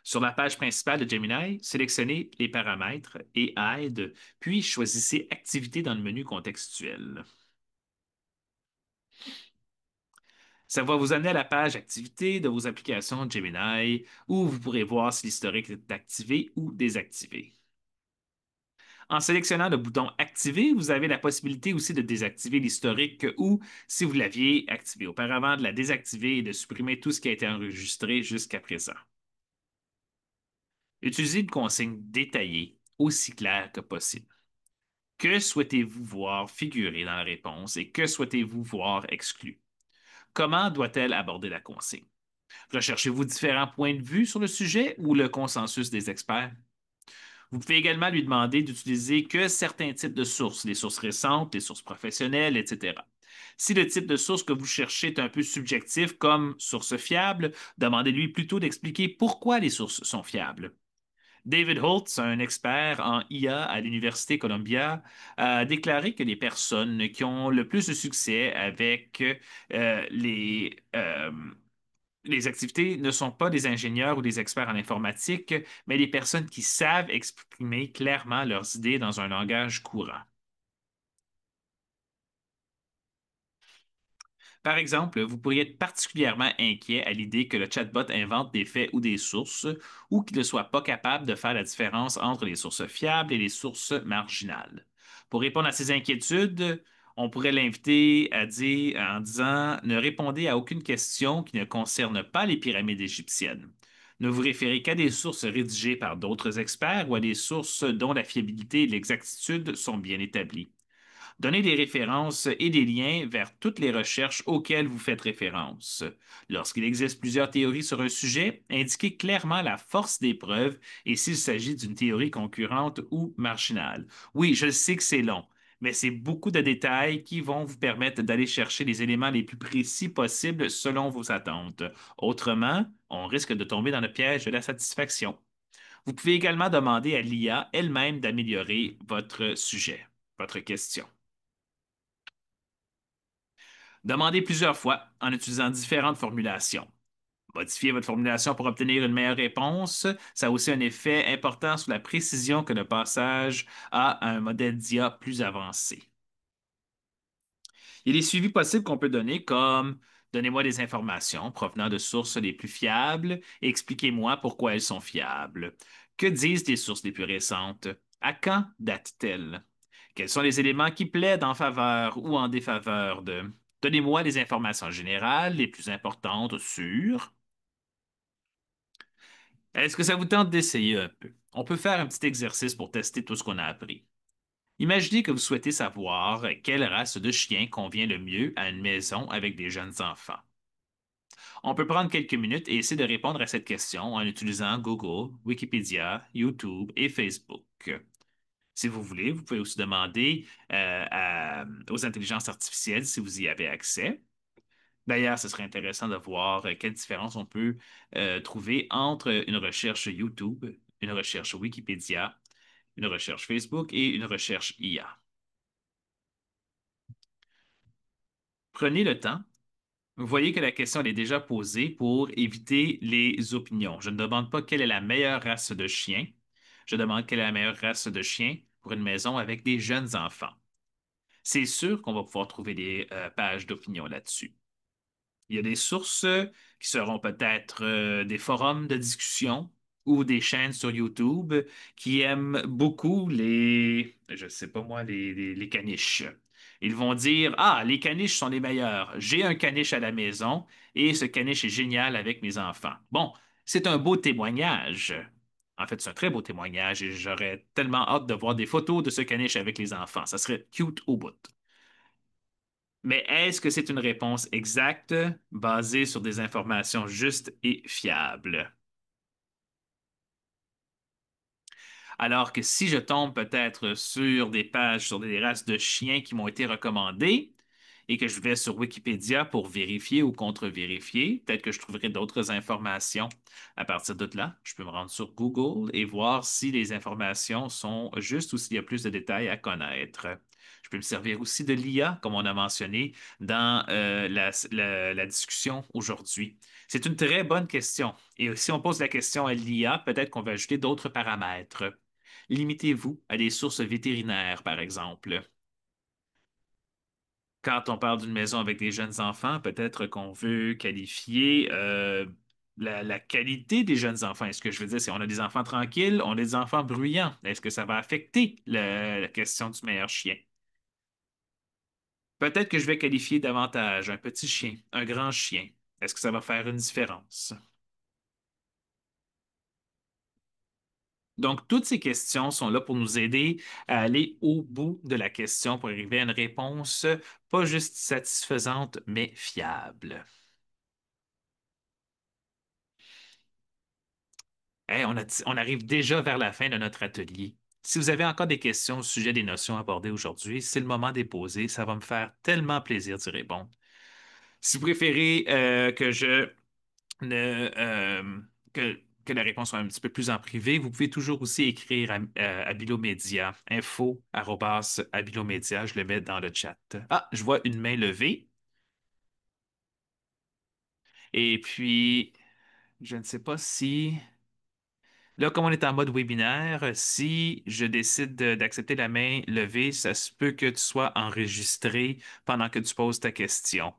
Sur la page principale de Gemini, sélectionnez les paramètres et Aide, puis choisissez Activité dans le menu contextuel. Ça va vous amener à la page Activité de vos applications Gemini, où vous pourrez voir si l'historique est activé ou désactivé. En sélectionnant le bouton Activer, vous avez la possibilité aussi de désactiver l'historique ou, si vous l'aviez activé auparavant, de la désactiver et de supprimer tout ce qui a été enregistré jusqu'à présent. Utilisez une consigne détaillée, aussi claire que possible. Que souhaitez-vous voir figurer dans la réponse et que souhaitez-vous voir exclu? Comment doit-elle aborder la consigne? Recherchez-vous différents points de vue sur le sujet ou le consensus des experts? Vous pouvez également lui demander d'utiliser que certains types de sources, les sources récentes, les sources professionnelles, etc. Si le type de source que vous cherchez est un peu subjectif, comme source fiable, demandez-lui plutôt d'expliquer pourquoi les sources sont fiables. David Holtz, un expert en IA à l'Université Columbia, a déclaré que les personnes qui ont le plus de succès avec euh, les, euh, les activités ne sont pas des ingénieurs ou des experts en informatique, mais des personnes qui savent exprimer clairement leurs idées dans un langage courant. Par exemple, vous pourriez être particulièrement inquiet à l'idée que le chatbot invente des faits ou des sources, ou qu'il ne soit pas capable de faire la différence entre les sources fiables et les sources marginales. Pour répondre à ces inquiétudes, on pourrait l'inviter à dire en disant ne répondez à aucune question qui ne concerne pas les pyramides égyptiennes. Ne vous référez qu'à des sources rédigées par d'autres experts ou à des sources dont la fiabilité et l'exactitude sont bien établies. Donnez des références et des liens vers toutes les recherches auxquelles vous faites référence. Lorsqu'il existe plusieurs théories sur un sujet, indiquez clairement la force des preuves et s'il s'agit d'une théorie concurrente ou marginale. Oui, je sais que c'est long, mais c'est beaucoup de détails qui vont vous permettre d'aller chercher les éléments les plus précis possibles selon vos attentes. Autrement, on risque de tomber dans le piège de la satisfaction. Vous pouvez également demander à l'IA elle-même d'améliorer votre sujet, votre question. Demandez plusieurs fois en utilisant différentes formulations. Modifier votre formulation pour obtenir une meilleure réponse, ça a aussi un effet important sur la précision que le passage a à un modèle d'IA plus avancé. Il y a des suivis possibles qu'on peut donner comme donnez-moi des informations provenant de sources les plus fiables et expliquez-moi pourquoi elles sont fiables. Que disent les sources les plus récentes? À quand datent-elles? Quels sont les éléments qui plaident en faveur ou en défaveur de? Donnez-moi les informations générales les plus importantes sur. Est-ce que ça vous tente d'essayer un peu? On peut faire un petit exercice pour tester tout ce qu'on a appris. Imaginez que vous souhaitez savoir quelle race de chien convient le mieux à une maison avec des jeunes enfants. On peut prendre quelques minutes et essayer de répondre à cette question en utilisant Google, Wikipédia, YouTube et Facebook. Si vous voulez, vous pouvez aussi demander aux intelligences artificielles si vous y avez accès. D'ailleurs, ce serait intéressant de voir quelle différence on peut trouver entre une recherche YouTube, une recherche Wikipédia, une recherche Facebook et une recherche IA. Prenez le temps. Vous voyez que la question elle est déjà posée pour éviter les opinions. Je ne demande pas quelle est la meilleure race de chien. Je demande quelle est la meilleure race de chien pour une maison avec des jeunes enfants. C'est sûr qu'on va pouvoir trouver des pages d'opinion là-dessus. Il y a des sources qui seront peut-être des forums de discussion ou des chaînes sur YouTube qui aiment beaucoup je sais pas moi, les caniches. Ils vont dire, ah, les caniches sont les meilleurs. J'ai un caniche à la maison et ce caniche est génial avec mes enfants. Bon, c'est un beau témoignage. En fait, c'est un très beau témoignage et j'aurais tellement hâte de voir des photos de ce caniche avec les enfants. Ça serait cute au bout. Mais est-ce que c'est une réponse exacte basée sur des informations justes et fiables? Alors que si je tombe peut-être sur des pages sur des races de chiens qui m'ont été recommandées, et que je vais sur Wikipédia pour vérifier ou contre-vérifier, peut-être que je trouverai d'autres informations. À partir de là, je peux me rendre sur Google et voir si les informations sont justes ou s'il y a plus de détails à connaître. Je peux me servir aussi de l'IA, comme on a mentionné dans la discussion aujourd'hui. C'est une très bonne question. Et si on pose la question à l'IA, peut-être qu'on va ajouter d'autres paramètres. Limitez-vous à des sources vétérinaires, par exemple. Quand on parle d'une maison avec des jeunes enfants, peut-être qu'on veut qualifier la qualité des jeunes enfants. Est-ce que je veux dire, si on a des enfants tranquilles, on a des enfants bruyants, est-ce que ça va affecter la question du meilleur chien? Peut-être que je vais qualifier davantage un petit chien, un grand chien. Est-ce que ça va faire une différence? Donc, toutes ces questions sont là pour nous aider à aller au bout de la question pour arriver à une réponse pas juste satisfaisante, mais fiable. Hey, on arrive déjà vers la fin de notre atelier. Si vous avez encore des questions au sujet des notions abordées aujourd'hui, c'est le moment de les poser. Ça va me faire tellement plaisir d'y répondre. Si vous préférez que je ne, que la réponse soit un petit peu plus en privé, vous pouvez toujours aussi écrire à Bilomédia, info@abilomedia, je le mets dans le chat. Ah, je vois une main levée. Et puis, je ne sais pas si... Là, comme on est en mode webinaire, si je décide d'accepter la main levée, ça se peut que tu sois enregistré pendant que tu poses ta question.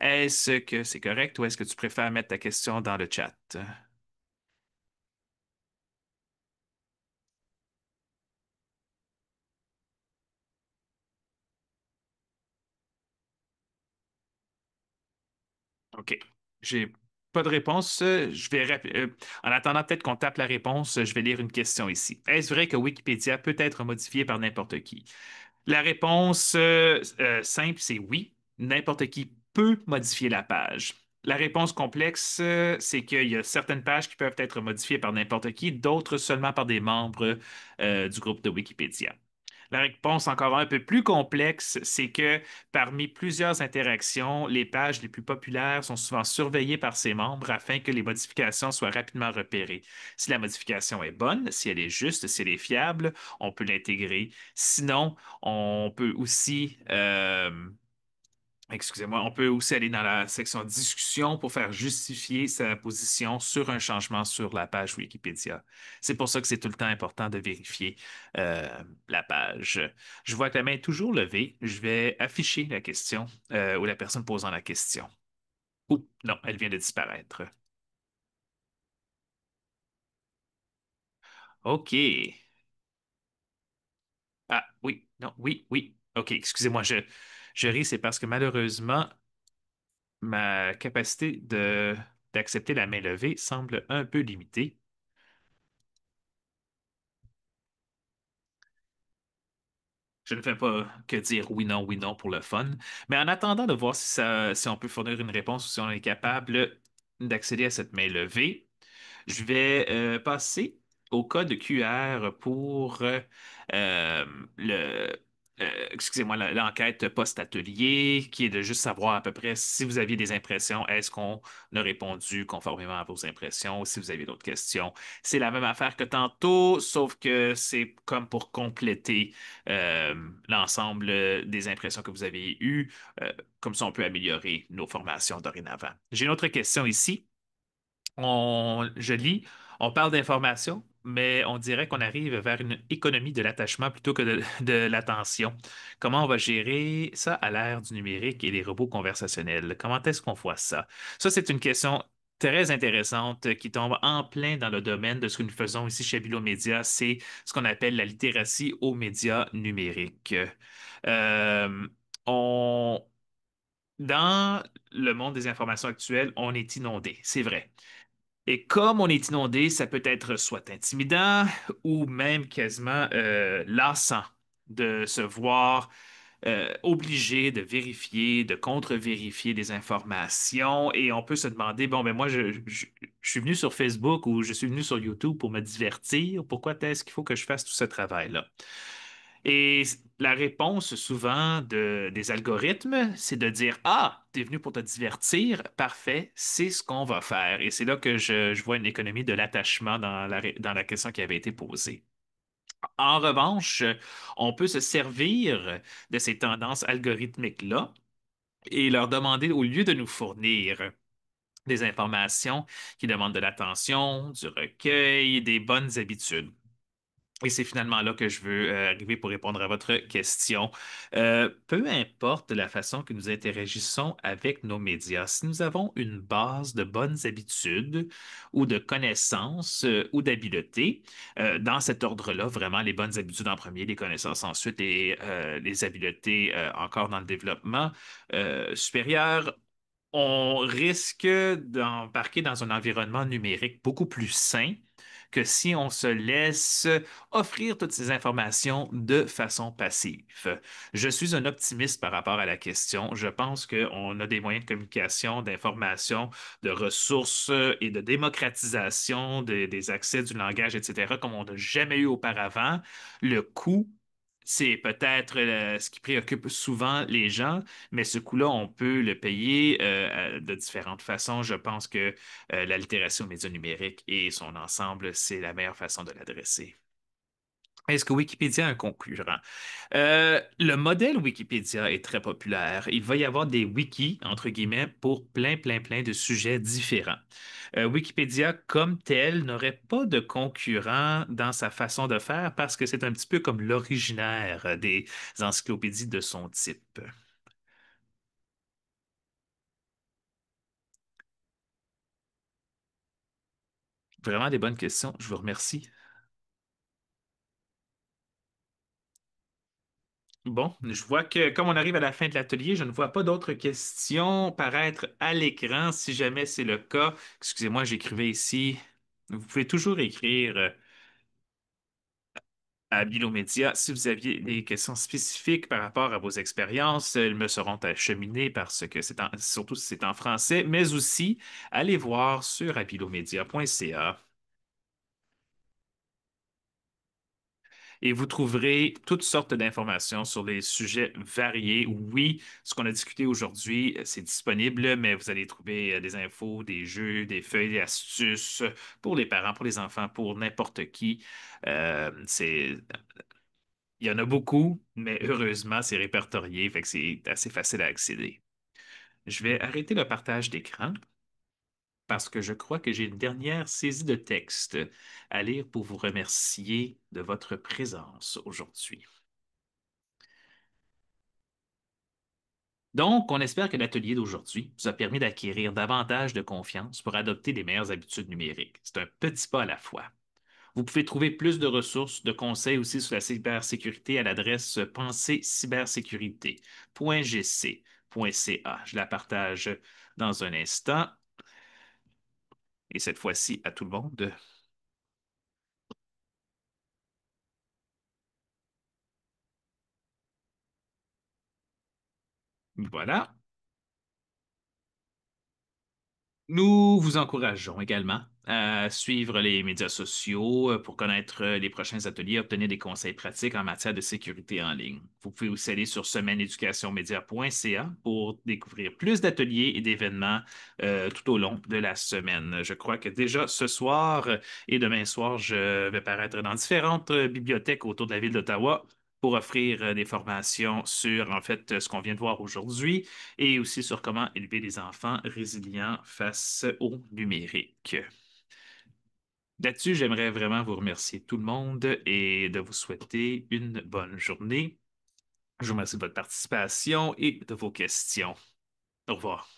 Est-ce que c'est correct ou est-ce que tu préfères mettre ta question dans le chat? OK. J'ai pas de réponse. En attendant peut-être qu'on tape la réponse, je vais lire une question ici. Est-ce vrai que Wikipédia peut être modifié par n'importe qui? La réponse simple, c'est oui. N'importe qui peut modifier la page. La réponse complexe, c'est qu'il y a certaines pages qui peuvent être modifiées par n'importe qui, d'autres seulement par des membres du groupe de Wikipédia. La réponse encore un peu plus complexe, c'est que parmi plusieurs interactions, les pages les plus populaires sont souvent surveillées par ses membres afin que les modifications soient rapidement repérées. Si la modification est bonne, si elle est juste, si elle est fiable, on peut l'intégrer. Sinon, on peut aussi, excusez-moi, on peut aussi aller dans la section discussion pour faire justifier sa position sur un changement sur la page Wikipédia. C'est pour ça que c'est tout le temps important de vérifier la page. Je vois que la main est toujours levée. Je vais afficher la question ou la personne posant la question. Oups, non, elle vient de disparaître. OK. Ah, oui, non, oui, oui. OK, excusez-moi, je ris, c'est parce que malheureusement, ma capacité d'accepter la main levée semble un peu limitée. Je ne fais pas que dire oui, non pour le fun. Mais en attendant de voir si on peut fournir une réponse ou si on est capable d'accéder à cette main levée, je vais passer au code QR pour euh, le, excusez-moi, l'enquête post-atelier, qui est de juste savoir à peu près si vous aviez des impressions, est-ce qu'on a répondu conformément à vos impressions, ou si vous avez d'autres questions. C'est la même affaire que tantôt, sauf que c'est comme pour compléter euh, l'ensemble des impressions que vous avez eues. Comme ça, on peut améliorer nos formations dorénavant. J'ai une autre question ici. Je lis, on parle d'information, mais on dirait qu'on arrive vers une économie de l'attachement plutôt que de l'attention. Comment on va gérer ça à l'ère du numérique et des robots conversationnels? Comment est-ce qu'on voit ça? Ça, c'est une question très intéressante qui tombe en plein dans le domaine de ce que nous faisons ici chez Bilo Média, c'est ce qu'on appelle la littératie aux médias numériques. Euh, on, Dans le monde des informations actuelles, on est inondé, c'est vrai. Et comme on est inondé, ça peut être soit intimidant ou même quasiment lassant de se voir obligé de vérifier, de contre-vérifier des informations. Et on peut se demander, bon, ben moi, je suis venu sur Facebook ou je suis venu sur YouTube pour me divertir. Pourquoi est-ce qu'il faut que je fasse tout ce travail-là? La réponse souvent des algorithmes, c'est de dire, ah, t'es venu pour te divertir, parfait, c'est ce qu'on va faire. Et c'est là que je vois une économie de l'attachement dans la question qui avait été posée. En revanche, on peut se servir de ces tendances algorithmiques-là et leur demander, au lieu de nous fournir des informations qui demandent de l'attention, du recueil, des bonnes habitudes. Et c'est finalement là que je veux arriver pour répondre à votre question. Peu importe la façon que nous interagissons avec nos médias, si nous avons une base de bonnes habitudes ou de connaissances ou d'habiletés, dans cet ordre-là, vraiment les bonnes habitudes en premier, les connaissances ensuite et les habiletés encore dans le développement supérieur, on risque d'embarquer dans un environnement numérique beaucoup plus sain que si on se laisse offrir toutes ces informations de façon passive. Je suis un optimiste par rapport à la question. Je pense qu'on a des moyens de communication, d'information, de ressources et de démocratisation des accès du langage, etc., comme on n'a jamais eu auparavant. Le coût, c'est peut-être ce qui préoccupe souvent les gens, mais ce coût-là, on peut le payer de différentes façons. Je pense que la littératie aux médias numériques et son ensemble, c'est la meilleure façon de l'adresser. Est-ce que Wikipédia a un concurrent? Le modèle Wikipédia est très populaire. Il va y avoir des wikis, entre guillemets, pour plein de sujets différents. Wikipédia, comme tel, n'aurait pas de concurrent dans sa façon de faire parce que c'est un petit peu comme l'originaire des encyclopédies de son type. Vraiment des bonnes questions. Je vous remercie. Bon, je vois que comme on arrive à la fin de l'atelier, je ne vois pas d'autres questions paraître à l'écran. Si jamais c'est le cas, excusez-moi, j'écrivais ici. Vous pouvez toujours écrire à Bilomédia si vous aviez des questions spécifiques par rapport à vos expériences. Elles me seront acheminées parce que surtout si c'est en français, mais aussi allez voir sur abilomedia.ca. Et vous trouverez toutes sortes d'informations sur les sujets variés. Oui, ce qu'on a discuté aujourd'hui, c'est disponible, mais vous allez trouver des infos, des jeux, des feuilles, des astuces pour les parents, pour les enfants, pour n'importe qui. Il y en a beaucoup, mais heureusement, c'est répertorié, fait que c'est assez facile à accéder. Je vais arrêter le partage d'écran parce que je crois que j'ai une dernière saisie de texte à lire pour vous remercier de votre présence aujourd'hui. Donc, on espère que l'atelier d'aujourd'hui vous a permis d'acquérir davantage de confiance pour adopter les meilleures habitudes numériques. C'est un petit pas à la fois. Vous pouvez trouver plus de ressources, de conseils aussi sur la cybersécurité à l'adresse pensercybersécurité.gc.ca. Je la partage dans un instant. Et cette fois-ci, à tout le monde. Voilà. Nous vous encourageons également à suivre les médias sociaux pour connaître les prochains ateliers et obtenir des conseils pratiques en matière de sécurité en ligne. Vous pouvez aussi aller sur semaineeducationmedia.ca pour découvrir plus d'ateliers et d'événements tout au long de la semaine. Je crois que déjà ce soir et demain soir, je vais paraître dans différentes bibliothèques autour de la ville d'Ottawa pour offrir des formations sur, en fait, ce qu'on vient de voir aujourd'hui et aussi sur comment élever les enfants résilients face au numérique. Là-dessus, j'aimerais vraiment vous remercier tout le monde et de vous souhaiter une bonne journée. Je vous remercie de votre participation et de vos questions. Au revoir.